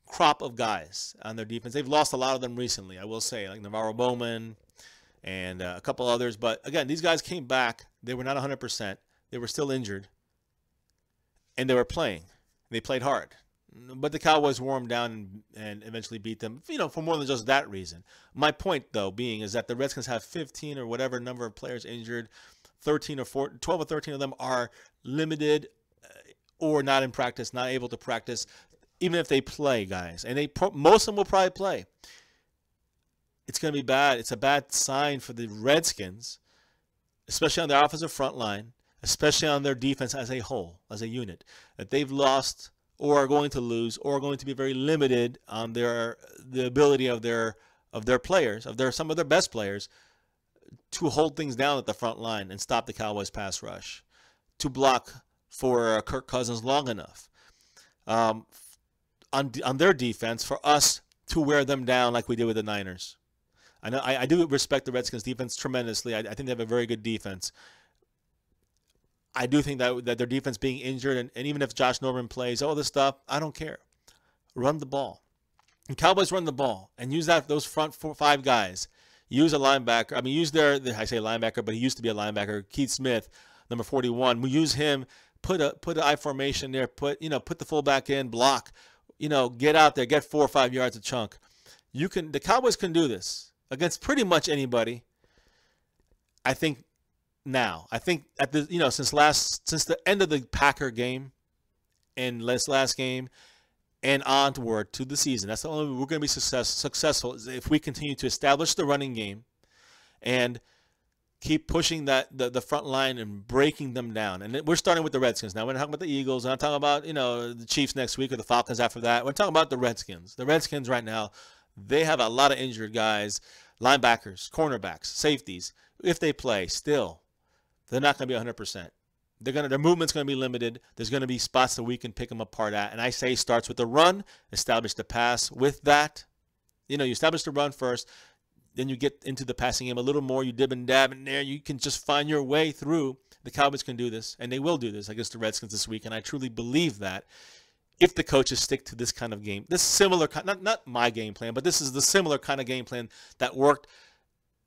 crop of guys on their defense. They've lost a lot of them recently, I will say, like Navarro Bowman and a couple others. But again, these guys came back. They were not 100%. They were still injured. And they were playing. They played hard. But the Cowboys wore them down and eventually beat them, for more than just that reason. My point, though, being is that the Redskins have 15 or whatever number of players injured. 12 or 13 of them are limited or not in practice, not able to practice, even if they play, guys. And most of them will probably play. It's going to be bad. It's a bad sign for the Redskins, especially on their offensive front line, especially on their defense as a whole, as a unit, that they've lost or are going to lose or are going to be very limited on the ability of their players, some of their best players, to hold things down at the front line and stop the Cowboys pass rush, to block for Kirk Cousins long enough on their defense for us to wear them down like we did with the Niners. I know I do respect the Redskins defense tremendously. I think they have a very good defense. I do think that their defense being injured, and even if Josh Norman plays, all this stuff, I don't care. Run the ball. And Cowboys run the ball and use those front 4-5 guys. Use a linebacker. I mean, use I say linebacker, but he used to be a linebacker. Keith Smith, number 41. We use him. Put an I formation there. Put the fullback in. Block. Get out there. Get 4 or 5 yards a chunk. The Cowboys can do this against pretty much anybody. I think at the since the end of the Packer game and this last game and onward to the season, that's the only way we're going to be successful is if we continue to establish the running game and keep pushing the front line and breaking them down. And we're starting with the Redskins now. We're not talking about the Eagles. We're not talking about the Chiefs next week or the Falcons after that. We're talking about the Redskins. The Redskins right now, they have a lot of injured guys, linebackers, cornerbacks, safeties. If they play, still, they're not going to be 100%. Their movement's going to be limited. There's going to be spots that we can pick them apart at. And I say starts with the run, establish the pass. With that, you establish the run first. Then you get into the passing game a little more. You dib and dab in there. You can just find your way through. The Cowboys can do this, and they will do this against the Redskins this week. And I truly believe that if the coaches stick to this kind of game, this similar not my game plan, but this is the similar kind of game plan that worked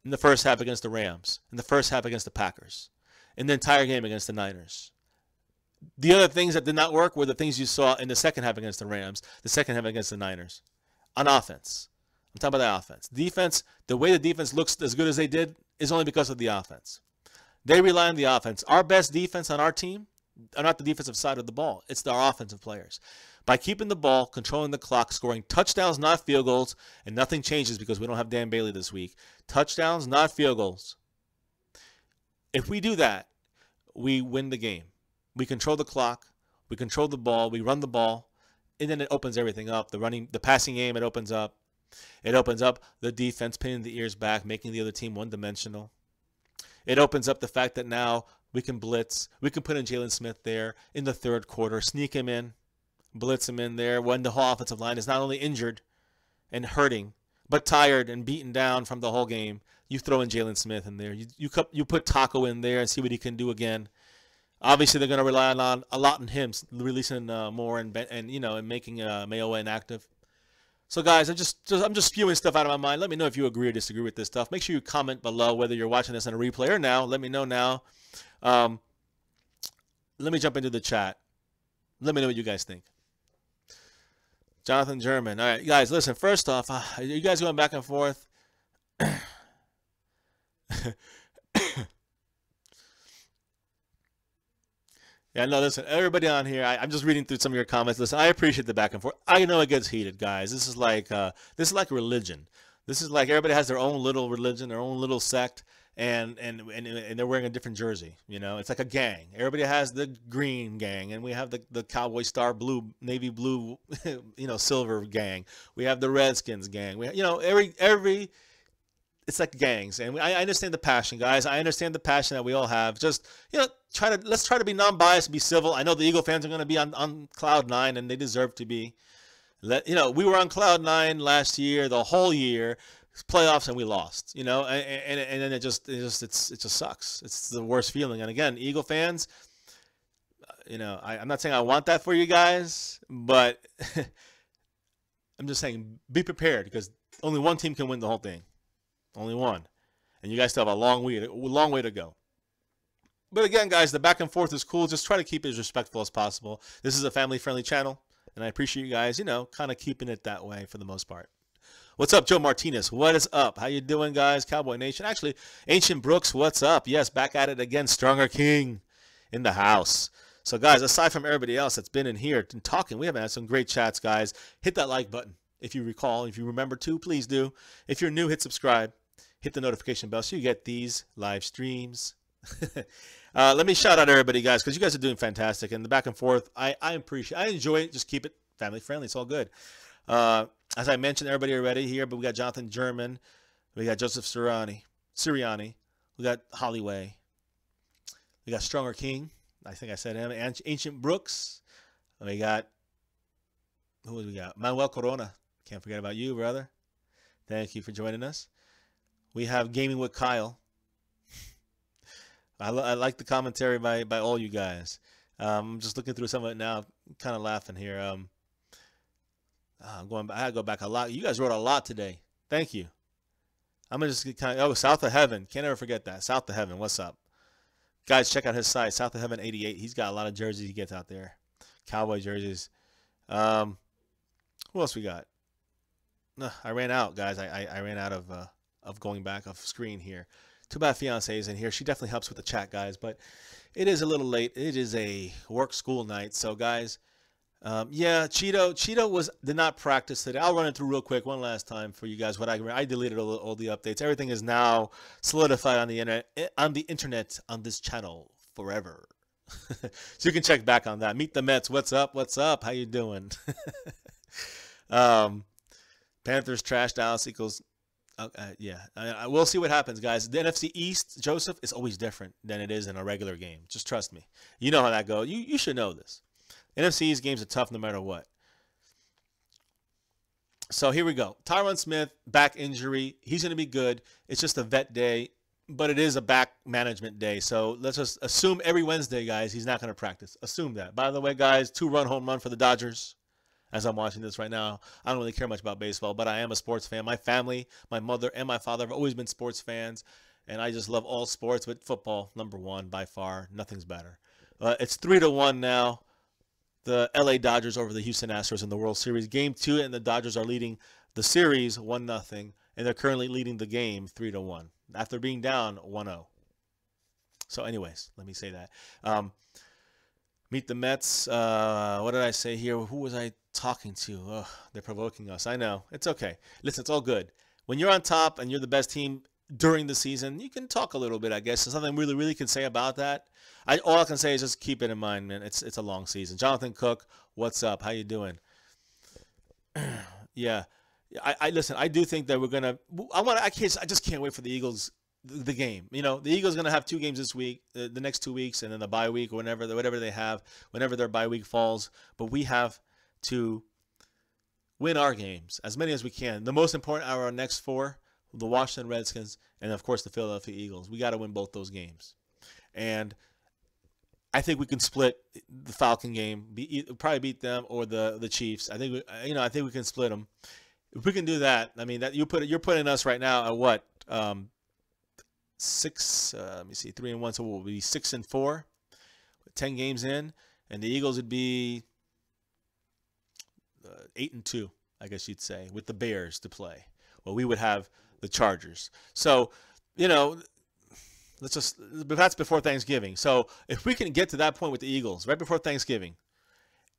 in the first half against the Rams, in the first half against the Packers, in the entire game against the Niners. The other things that did not work were the things you saw in the second half against the Rams, the second half against the Niners, on offense. I'm talking about the offense. Defense, the way the defense looks as good as they did is only because of the offense. They rely on the offense. Our best defense on our team are not the defensive side of the ball. It's our offensive players. By keeping the ball, controlling the clock, scoring touchdowns, not field goals, and nothing changes because we don't have Dan Bailey this week. Touchdowns, not field goals. If we do that, we win the game. We control the clock. We control the ball. We run the ball. And then it opens everything up. The passing game, it opens up. It opens up the defense, pinning the ears back, making the other team one-dimensional. It opens up the fact that now we can blitz. We can put in Jalen Smith there in the third quarter, sneak him in, blitz him in there when the whole offensive line is not only injured and hurting, but tired and beaten down from the whole game. You throw in Jalen Smith in there. You put Taco in there and see what he can do again. Obviously, they're going to rely on a lot on him, releasing more and making Mayowa inactive. So guys, I'm just spewing stuff out of my mind. Let me know if you agree or disagree with this stuff. Make sure you comment below whether you're watching this on a replay or now. Let me know now. Um, let me jump into the chat. Let me know what you guys think. Jonathan German. All right, guys, listen. First off, you guys going back and forth? Yeah, no, listen, everybody on here, I'm just reading through some of your comments. Listen, I appreciate the back and forth. I know it gets heated, guys. This is like religion. This is like everybody has their own little religion, their own little sect, and they're wearing a different jersey. You know, it's like a gang. Everybody has the green gang, and we have the Cowboy Star blue, navy blue, silver gang. We have the Redskins gang. Every it's like gangs, and I understand the passion, guys. I understand the passion that we all have. Just let's try to be non-biased, be civil. I know the Eagle fans are going to be on cloud nine, and they deserve to be. We were on cloud nine last year, the whole year, playoffs, and we lost. And then it just sucks. It's the worst feeling. And again, Eagle fans, I'm not saying I want that for you guys, but I'm just saying be prepared because only one team can win the whole thing. Only one. And you guys still have a long way to go. But again, guys, the back and forth is cool. Just try to keep it as respectful as possible. This is a family-friendly channel, and I appreciate you guys, kind of keeping it that way for the most part. What's up, Joe Martinez? What is up? How you doing, guys? Cowboy Nation. Actually, Ancient Brooks, what's up? Yes, back at it again. Stronger King in the house. So, guys, aside from everybody else that's been in here and talking, we have had some great chats, guys. Hit that like button. If you recall, if you remember to, please do. If you're new, hit subscribe. Hit the notification bell so you get these live streams. Let me shout out everybody, guys, because you guys are doing fantastic. And the back and forth, I enjoy it. Just keep it family friendly. It's all good. As I mentioned, everybody already here, but we got Jonathan German. We got Joseph Sirianni. We got Hollyway. We got Stronger King. I think I said him. Ancient Brooks. We got, who do we got? Manuel Corona. Can't forget about you, brother. Thank you for joining us. We have Gaming with Kyle. I like the commentary by all you guys. I'm just looking through some of it now. Kind of laughing here. I had to go back a lot. You guys wrote a lot today. Thank you. I'm going to just kind of, South of Heaven. Can't ever forget that. South of Heaven. What's up? Guys, check out his site. South of Heaven 88. He's got a lot of jerseys he gets out there. Cowboy jerseys. Who else we got? I ran out, guys. I ran out of going back off screen here. Too bad Fiance is in here. She definitely helps with the chat, guys, but it is a little late. It is a work school night. So, guys, yeah, Cheeto did not practice today. I'll run it through real quick one last time for you guys. I deleted all the updates. Everything is now solidified on the internet on this channel forever. So you can check back on that. Meet the Mets. What's up? What's up? How you doing? Panthers trash. Dallas equals. Yeah, we'll see what happens, guys. The NFC East, Joseph, is always different than it is in a regular game. Just trust me. You know how that goes. You should know this. NFC East games are tough no matter what. So here we go. Tyron Smith, back injury. He's going to be good. It's just a vet day, but it is a back management day. So let's just assume every Wednesday, guys, he's not going to practice. Assume that. By the way, guys, 2-run home run for the Dodgers. As I'm watching this right now, I don't really care much about baseball, but I am a sports fan. My family, my mother, and my father have always been sports fans, and I just love all sports, but football, number one by far. Nothing's better. It's 3-1 now. The LA Dodgers over the Houston Astros in the World Series. Game 2, and the Dodgers are leading the series 1-0, and they're currently leading the game 3-1 after being down 1-0. So anyways, let me say that. Meet the Mets. What did I say here? Who was I talking to? Oh, they're provoking us. I know. It's okay. Listen, it's all good. When you're on top and you're the best team during the season, you can talk a little bit, I guess. There's nothing really can say about that. All I can say is just keep it in mind, man. It's a long season. Jonathan Cook, what's up? How you doing? Yeah. Listen, I do think that we're gonna. I just can't wait for the Eagles. The game, the Eagles going to have 2 games this week, the next 2 weeks, and then the bye week, or whatever they have, whenever their bye week falls. But we have to win our games, as many as we can. The most important are our next 4, the Washington Redskins, and of course the Philadelphia Eagles. We got to win both those games, and I think we can split the Falcon game, probably beat them or the Chiefs. I think we can split them. If we can do that, I mean, that you're putting us right now at what? Six. Let me see, 3-1. So we'll be 6-4, 10 games in, and the Eagles would be 8-2, I guess you'd say, with the Bears to play. Well, we would have the Chargers. So, you know, that's before Thanksgiving. So if we can get to that point with the Eagles right before Thanksgiving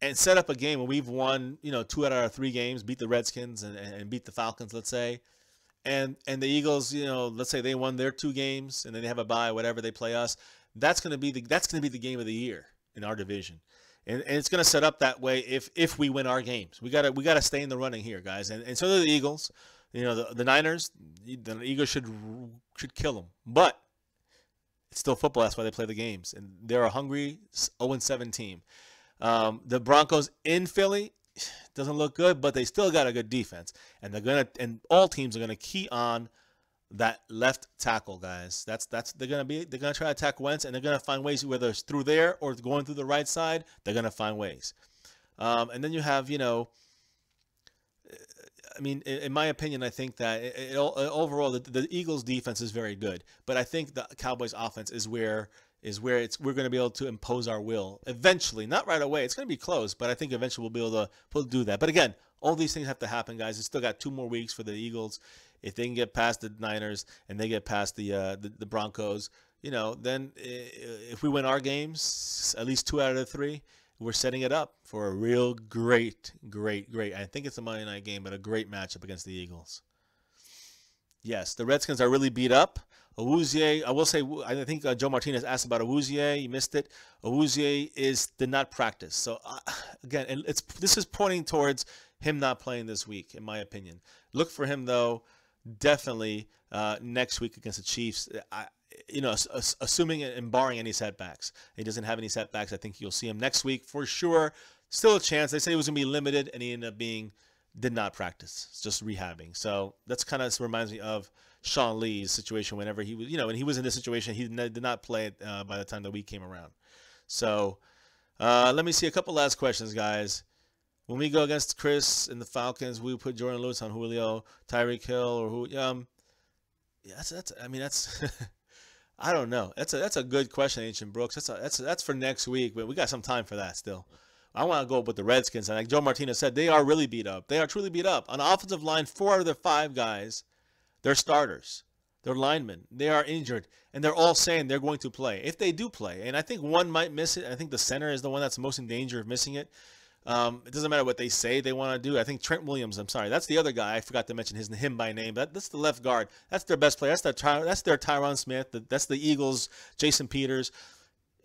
and set up a game where we've won, 2 out of our 3 games, beat the Redskins and beat the Falcons, let's say, and the Eagles, let's say they won their 2 games and then they have a bye, whatever, they play us, that's going to be the game of the year in our division. And it's going to set up that way if we win our games. We gotta stay in the running here, guys. And so do the Eagles. The Niners, the Eagles should kill them. But it's still football. That's why they play the games. And they're a hungry 0-7 team. The Broncos in Philly doesn't look good, but they still got a good defense. And all teams are gonna key on that left tackle, guys. They're gonna try to attack Wentz, and they're gonna find ways, whether it's through there or going through the right side. They're gonna find ways. And then you have, I mean, in my opinion, I think that overall the Eagles' defense is very good, but I think the Cowboys' offense is where we're going to be able to impose our will eventually. Not right away. It's going to be close, but I think eventually we'll be able to do that. But again, all these things have to happen, guys. It's still got 2 more weeks for the Eagles. If they can get past the Niners and they get past the Broncos, then if we win our games, at least 2 out of the 3. We're setting it up for a real great. I think it's a Monday night game, but a great matchup against the Eagles. Yes, the Redskins are really beat up. Awuzie, I will say, I think Joe Martinez asked about Awuzie. You missed it. Awuzie did not practice. So, again, this is pointing towards him not playing this week, in my opinion. Look for him, though, definitely next week against the Chiefs. Assuming and barring any setbacks. He doesn't have any setbacks. I think you'll see him next week for sure. Still a chance. They say he was going to be limited, and he ended up did not practice. It's just rehabbing. So that's kind of reminds me of Sean Lee's situation whenever he was, when he was in this situation, he did not play it by the time the week came around. So let me see a couple last questions, guys. When we go against Chris and the Falcons, we put Jordan Lewis on Julio, Tyreek Hill, or who? That's I don't know. That's a good question, Ancient Brooks. That's for next week, but we got some time for that still. I want to go with the Redskins, and like Joe Martinez said, they are really beat up. They are truly beat up. On the offensive line, 4 out of their 5 guys, they're starters. They're linemen. They are injured, and they're all saying they're going to play. If they do play, and I think one might miss it. I think the center is the one that's most in danger of missing it. It doesn't matter what they say they want to do. I think Trent Williams, I'm sorry, that's the other guy. I forgot to mention him by name. That's the left guard. That's their best player. That's their Tyron Smith. That's the Eagles' Jason Peters.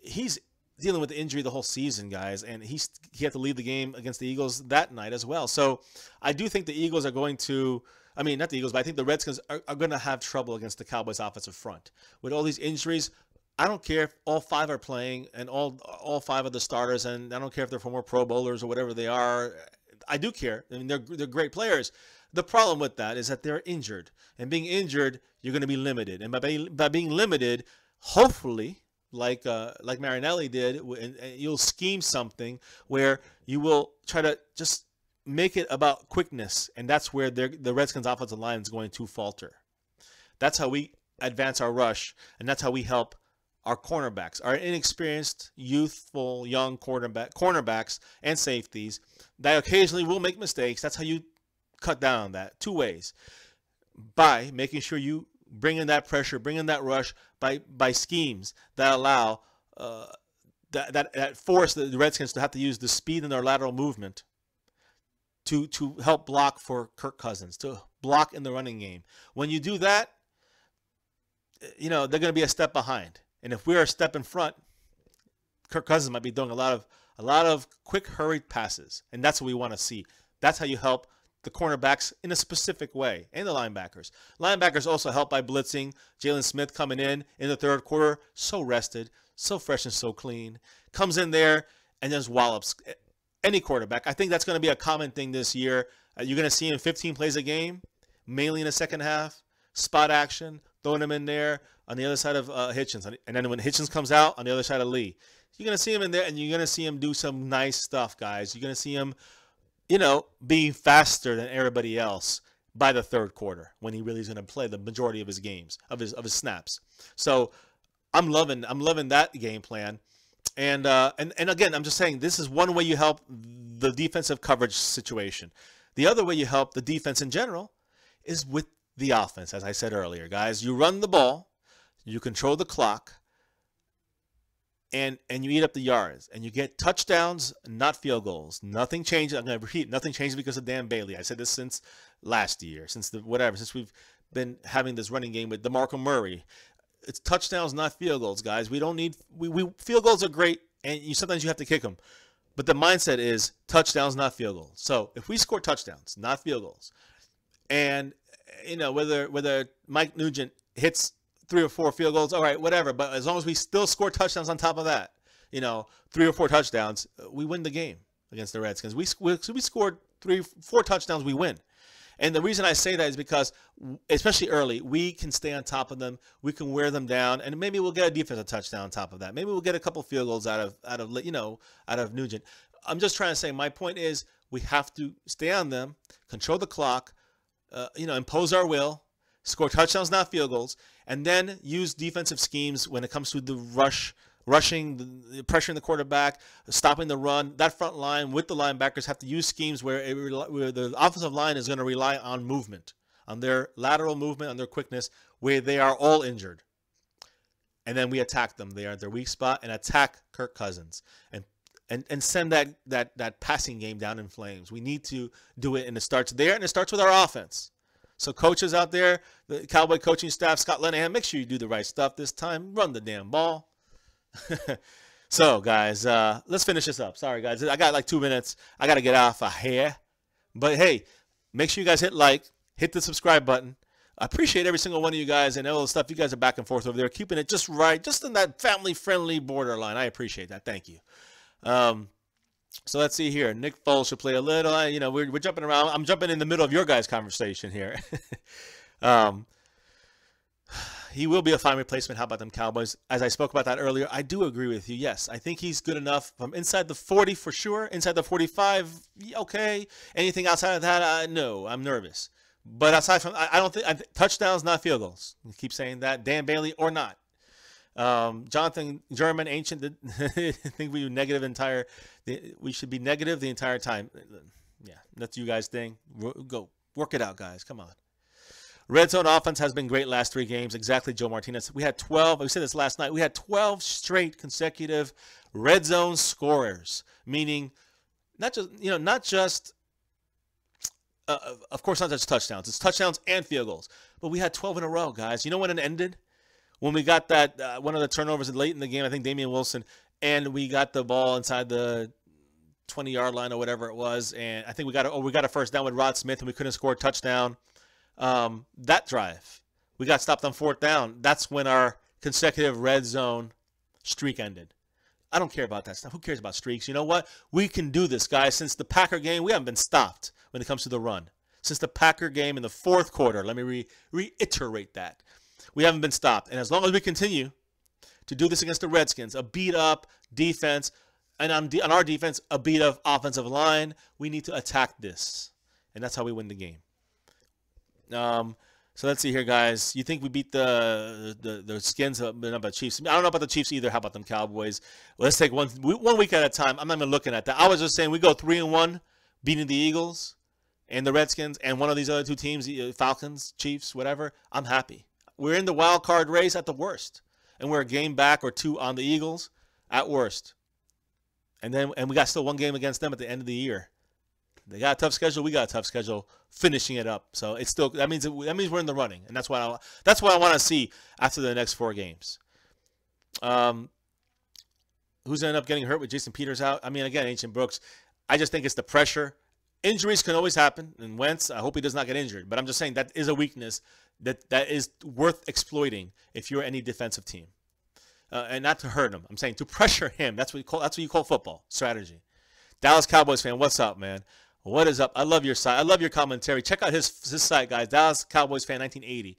He's dealing with the injury the whole season, guys, and he had to lead the game against the Eagles that night as well. So I do think the Eagles are going to, I mean, not the Eagles, but I think the Redskins are going to have trouble against the Cowboys' offensive front. With all these injuries, I don't care if all 5 are playing and all 5 of the starters, and I don't care if they're former Pro Bowlers or whatever they are. I do care. I mean, they're great players. The problem with that is that they're injured, and being injured, you're going to be limited. And by being limited, hopefully, like Marinelli did, and you'll scheme something where you will try to just make it about quickness, and that's where the Redskins' offensive line is going to falter. That's how we advance our rush, and that's how we help our cornerbacks, our inexperienced, youthful, young cornerbacks and safeties that occasionally will make mistakes. That's how you cut down on that 2 ways. By making sure you bring in that pressure, bring in that rush by schemes that allow that force the Redskins to have to use the speed in their lateral movement to help block for Kirk Cousins, to block in the running game. When you do that, they're going to be a step behind. And if we're a step in front, Kirk Cousins might be doing a lot of quick, hurried passes, and that's what we want to see. That's how you help the cornerbacks in a specific way, and the linebackers. Linebackers also help by blitzing. Jalen Smith coming in the 3rd quarter, so rested, so fresh and so clean, comes in there and just wallops any quarterback. I think that's going to be a common thing this year. You're going to see him 15 plays a game, mainly in the second half, spot action, throwing him in there on the other side of Hitchens. And then when Hitchens comes out, on the other side of Lee. You're going to see him in there, and you're going to see him do some nice stuff, guys. You're going to see him being faster than everybody else by the third quarter when he really is going to play the majority of his games, of his snaps. So I'm loving that game plan. And again, I'm just saying this is one way you help the defensive coverage situation. The other way you help the defense in general is with the offense, as I said earlier, guys. You run the ball, you control the clock, and you eat up the yards, and you get touchdowns, not field goals. Nothing changes. I'm going to repeat, nothing changes because of Dan Bailey. I said this since last year, since we've been having this running game with DeMarco Murray. It's touchdowns, not field goals, guys. We don't need field goals are great, and sometimes you have to kick them. But the mindset is touchdowns, not field goals. So if we score touchdowns, not field goals, and whether Mike Nugent hits 3 or 4 field goals, all right, whatever. But as long as we still score touchdowns on top of that, 3 or 4 touchdowns, we win the game against the Redskins. We scored 3, 4 touchdowns, we win. And the reason I say that is because, especially early, we can stay on top of them. We can wear them down, and maybe we'll get a defensive touchdown on top of that. Maybe we'll get a couple field goals out of Nugent. I'm just trying to say, my point is we have to stay on them, control the clock, impose our will, score touchdowns, not field goals, and then use defensive schemes when it comes to the rushing, the pressuring the quarterback, stopping the run. That front line with the linebackers have to use schemes where the offensive line is going to rely on movement, on their lateral movement, on their quickness, where they are all injured. And then we attack them. They are at their weak spot and attack Kirk Cousins and send that passing game down in flames. We need to do it, and it starts there, and it starts with our offense. So coaches out there, the Cowboy coaching staff, Scott Linehan, make sure you do the right stuff this time. Run the damn ball. So, guys, let's finish this up. Sorry, guys. I got like 2 minutes. I got to get off of here. But, hey, make sure you guys hit like, hit the subscribe button. I appreciate every single one of you guys and all the stuff you guys are back and forth over there, keeping it just right, just in that family-friendly borderline. I appreciate that. Thank you. So let's see here. Nick Foles should play a little. We're jumping around. I'm jumping in the middle of your guys' conversation here. He will be a fine replacement. How about them Cowboys? As I spoke about that earlier, I do agree with you. Yes, I think he's good enough from inside the 40 for sure. Inside the 45, okay. Anything outside of that, no, I'm nervous. But aside from, I don't think touchdowns, not field goals. I keep saying that. Dan Bailey or not. Jonathan German, ancient. I think we should be negative the entire time. Yeah, that's you guys' thing. Go work it out, guys. Come on. Red zone offense has been great last 3 games. Exactly, Joe Martinez. We had 12. We said this last night. We had 12 straight consecutive red zone scorers, meaning not just of course not just touchdowns. It's touchdowns and field goals. But we had 12 in a row, guys. You know when it ended? When we got that one of the turnovers late in the game, I think Damian Wilson, and we got the ball inside the 20-yard line or whatever it was, and I think we got a first down with Rod Smith, and we couldn't score a touchdown. That drive, we got stopped on 4th down. That's when our consecutive red zone streak ended. I don't care about that stuff. Who cares about streaks? You know what? We can do this, guys. Since the Packer game, we haven't been stopped when it comes to the run. Since the Packer game in the 4th quarter, let me reiterate that. We haven't been stopped. And as long as we continue to do this against the Redskins, a beat-up defense, and on our defense, a beat-up offensive line, we need to attack this. And that's how we win the game. So let's see here, guys. You think we beat the Skins? Not about Chiefs. I don't know about the Chiefs either. How about them Cowboys? Let's take one week at a time. I'm not even looking at that. I was just saying we go 3-1, beating the Eagles and the Redskins and one of these other 2 teams, Falcons, Chiefs, whatever. I'm happy. We're in the wild card race at the worst, and we're a game back or 2 on the Eagles at worst. And we got still 1 game against them at the end of the year. They got a tough schedule. We got a tough schedule. Finishing it up, so it's still that means we're in the running, and that's what I want to see after the next 4 games. Who's ended up getting hurt with Jason Peters out? I mean, again, Ancient Brooks. I just think it's the pressure. Injuries can always happen, and Wentz, I hope he does not get injured. But I'm just saying that is a weakness that is worth exploiting if you're any defensive team, and not to hurt him. I'm saying to pressure him. That's what you call football strategy. Dallas Cowboys fan, what's up, man? What is up? I love your site. I love your commentary. Check out his site, guys. Dallas Cowboys fan 1980.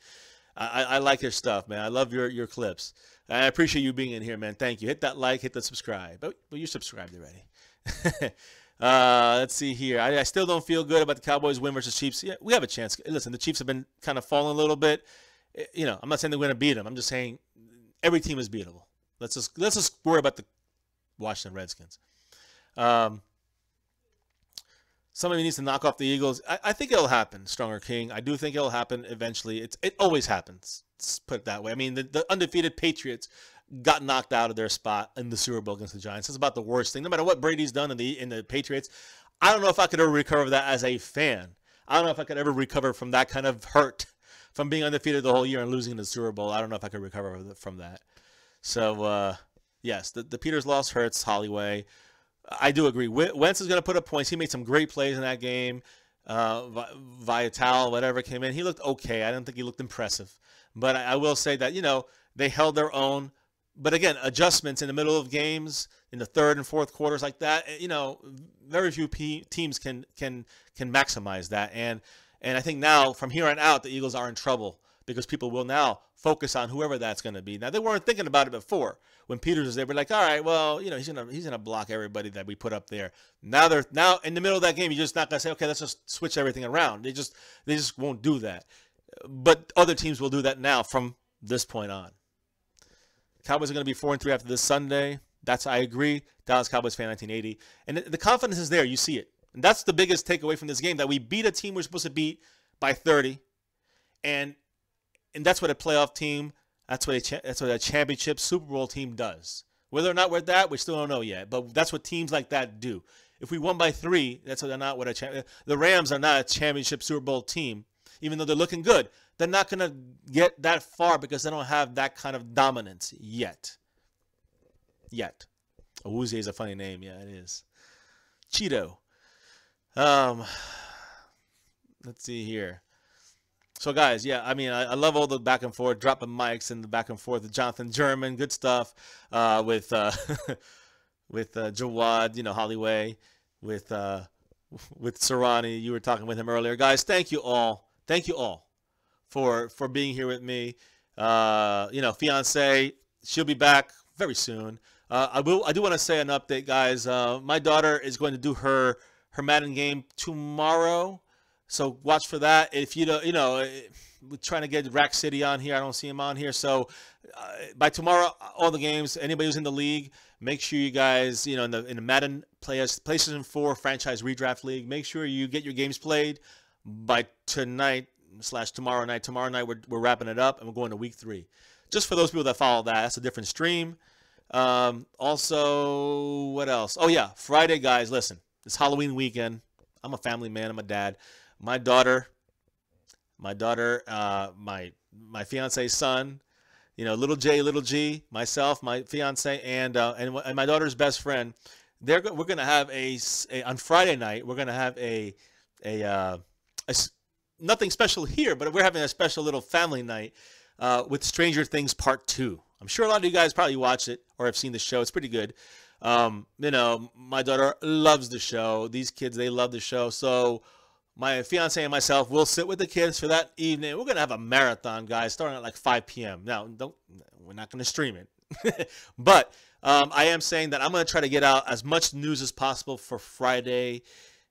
I like your stuff, man. I love your clips. I appreciate you being in here, man. Thank you. Hit that like, hit the subscribe. But you're subscribed already. Let's see here. I still don't feel good about the Cowboys win versus Chiefs. Yeah, we have a chance. Listen, the Chiefs have been kind of falling a little bit. I'm not saying they're going to beat them. I'm just saying every team is beatable. Let's just worry about the Washington Redskins. Somebody needs to knock off the Eagles. I think it'll happen, Stronger King. I do think it'll happen eventually. It always happens. Let's put it that way. I mean, the undefeated Patriots got knocked out of their spot in the Super Bowl against the Giants. That's about the worst thing. No matter what Brady's done in the Patriots, I don't know if I could ever recover that as a fan. I don't know if I could ever recover from that kind of hurt from being undefeated the whole year and losing in the Super Bowl. I don't know if I could recover from that. So, yes, the Peters loss hurts Holloway. I do agree. Wentz is going to put up points. He made some great plays in that game. Vital, whatever, came in. He looked okay. I don't think he looked impressive. But I will say that, they held their own. But again, adjustments in the middle of games, in the third and fourth quarters like that, very few teams can maximize that. And I think now, from here on out, the Eagles are in trouble because people will now focus on whoever that's going to be. Now, they weren't thinking about it before. When Peters was there, we're like, all right, well, he's gonna block everybody that we put up there. Now in the middle of that game, you're just not gonna say, okay, let's just switch everything around. They just won't do that. But other teams will do that now from this point on. Cowboys are gonna be 4-3 after this Sunday. I agree. Dallas Cowboys fan 1980, and the confidence is there. You see it, and that's the biggest takeaway from this game, that we beat a team we're supposed to beat by 30, and that's what a playoff team. That's what a championship Super Bowl team does. Whether or not we're that, we still don't know yet. But that's what teams like that do. If we won by 3, the Rams are not a championship Super Bowl team, even though they're looking good. They're not going to get that far because they don't have that kind of dominance yet. Awuzie is a funny name. Yeah, it is. Cheeto. Let's see here. So, guys, yeah, I mean, I love all the back and forth, dropping mics and the back and forth with Jonathan German. Good stuff with Jawad, Holloway, with Serrani. You were talking with him earlier. Guys, thank you all. Thank you all for being here with me. Fiance, she'll be back very soon. I do want to say an update, guys. My daughter is going to do her Madden game tomorrow. So watch for that. If we're trying to get Rack City on here. I don't see him on here. So by tomorrow, all the games, anybody who's in the league, make sure you guys, in the Madden PlayStation 4 Franchise Redraft League, make sure you get your games played by tonight/tomorrow night. Tomorrow night, we're wrapping it up, and we're going to week 3. Just for those people that follow that, that's a different stream. Also, what else? Oh, yeah, Friday, guys, listen. It's Halloween weekend. I'm a family man. I'm a dad. My daughter, my fiance's son, little J, little G, myself, my fiance, and my daughter's best friend. We're gonna have on Friday night. We're gonna have a nothing special here, but we're having a special little family night with Stranger Things Part 2. I'm sure a lot of you guys probably watched it or have seen the show. It's pretty good. My daughter loves the show. These kids, they love the show. So my fiance and myself will sit with the kids for that evening. We're going to have a marathon, guys, starting at like 5 p.m. Now, we're not going to stream it. But I am saying that I'm going to try to get out as much news as possible for Friday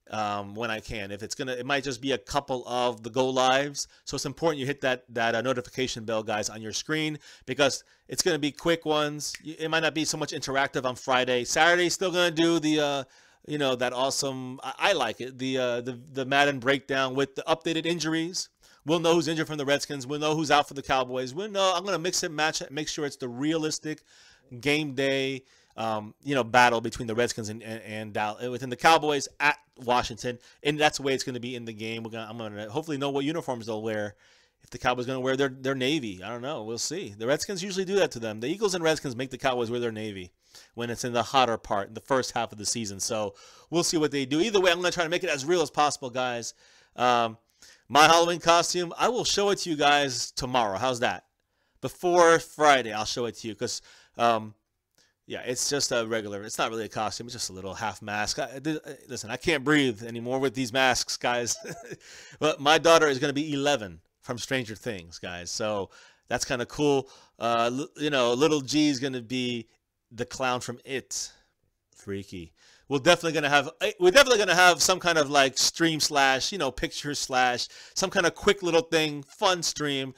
when I can. It might just be a couple of the go lives. So it's important you hit that notification bell, guys, on your screen, because it's going to be quick ones. It might not be so much interactive on Friday. Saturday, still going to do the that awesome, I like it, the Madden breakdown with the updated injuries. We'll know who's injured from the Redskins. We'll know who's out for the Cowboys. We'll know. I'm going to mix and match it, make sure it's the realistic game day battle between the Redskins and Dallas, within the Cowboys at Washington, and that's the way it's going to be in the game. I'm going to hopefully know what uniforms they'll wear. If the Cowboys going to wear their navy, I don't know. We'll see. The Redskins usually do that to them. The Eagles and Redskins make the Cowboys wear their navy when it's in the hotter part, in the first half of the season. So we'll see what they do. Either way, I'm going to try to make it as real as possible, guys. My Halloween costume, I will show it to you guys tomorrow. How's that? Before Friday, I'll show it to you because it's just a regular. It's not really a costume. It's just a little half mask. Listen, I can't breathe anymore with these masks, guys. But my daughter is going to be 11 from Stranger Things, guys. So that's kind of cool. Little G is going to be the clown from It. Freaky. We're definitely gonna have some kind of like stream slash, picture slash some kind of quick little thing, fun stream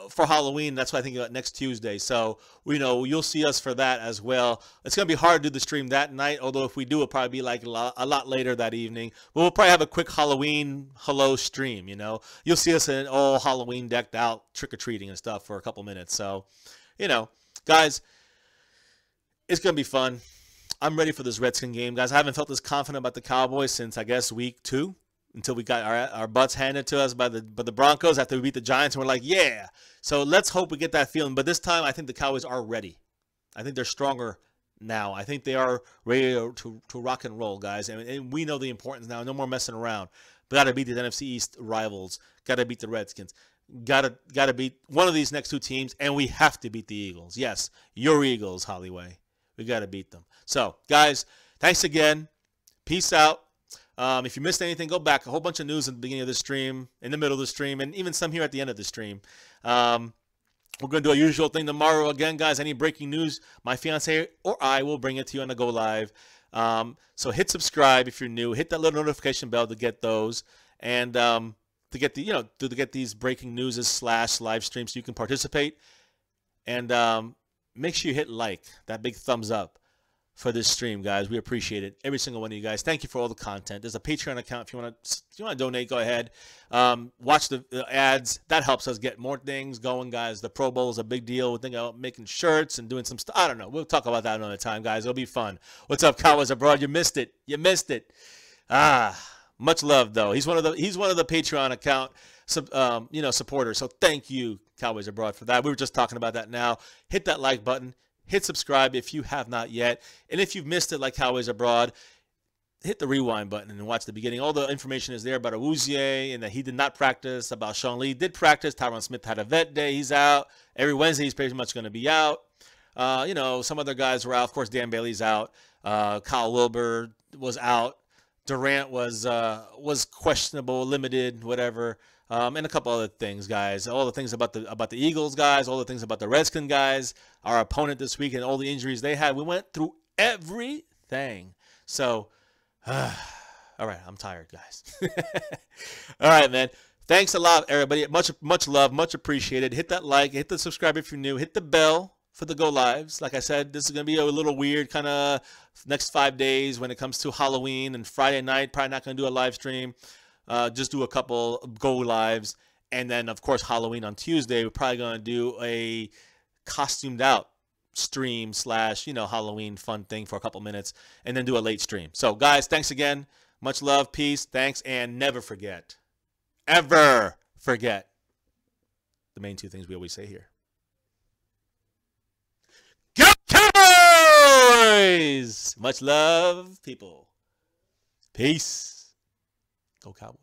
for Halloween. That's what I think about next Tuesday. So you'll see us for that as well. It's gonna be hard to do the stream that night, although if we do, it'll probably be like a lot later that evening. But we'll probably have a quick Halloween hello stream. You'll see us in all Halloween decked out, trick or treating and stuff for a couple minutes. So, guys, it's gonna be fun. I'm ready for this Redskin game, guys. I haven't felt this confident about the Cowboys since, I guess, week 2, until we got our butts handed to us by the Broncos after we beat the Giants, and we're like, yeah. So let's hope we get that feeling. But this time, I think the Cowboys are ready. I think they're stronger now. I think they are ready to rock and roll, guys. And we know the importance now. No more messing around. Got to beat the NFC East rivals. Got to beat the Redskins. Got to beat one of these next 2 teams, and we have to beat the Eagles. Yes, your Eagles, Hollyway. We got to beat them. So, guys, thanks again. Peace out. If you missed anything, go back. A whole bunch of news at the beginning of the stream, in the middle of the stream, and even some here at the end of the stream. We're going to do our usual thing tomorrow. Again, guys, any breaking news, my fiance or I will bring it to you on the Go Live. So hit subscribe if you're new. Hit that little notification bell to get those. And to get to get these breaking news / live streams so you can participate. And make sure you hit like, that big thumbs up for this stream, guys. We appreciate it. Every single one of you guys. Thank you for all the content. There's a Patreon account. If you want to donate, go ahead. Watch the ads. That helps us get more things going, guys. The Pro Bowl is a big deal. We're thinking about making shirts and doing some stuff. I don't know. We'll talk about that another time, guys. It'll be fun. What's up, Cowboys Abroad? You missed it. You missed it. Much love, though. He's one of the Patreon account supporters. So thank you, Cowboys Abroad, for that. We were just talking about that now. Hit that like button. Hit subscribe if you have not yet. And if you've missed it like Cowboys Abroad, hit the rewind button and watch the beginning. All the information is there about Awuzie and that he did not practice, about Sean Lee did practice. Tyron Smith had a vet day. He's out. Every Wednesday he's pretty much going to be out. Some other guys were out. Of course, Dan Bailey's out. Kyle Wilbur was out. Durant was questionable, limited, whatever. And a couple other things, guys. All the things about the Eagles, guys. All the things about the Redskin guys. Our opponent this week and all the injuries they had. We went through everything. So, all right, I'm tired, guys. All right, man. Thanks a lot, everybody. Much love, much appreciated. Hit that like, hit the subscribe if you're new. Hit the bell for the Go Lives. Like I said, this is going to be a little weird kind of next 5 days when it comes to Halloween and Friday night. Probably not going to do a live stream. Just do a couple Go Lives. And then, of course, Halloween on Tuesday. We're probably going to do a costumed out stream / Halloween fun thing for a couple minutes. And then do a late stream. So, guys, thanks again. Much love, peace, thanks, and never forget, ever forget the main 2 things we always say here. Go Cowboys! Much love, people. Peace. Go Cowboys.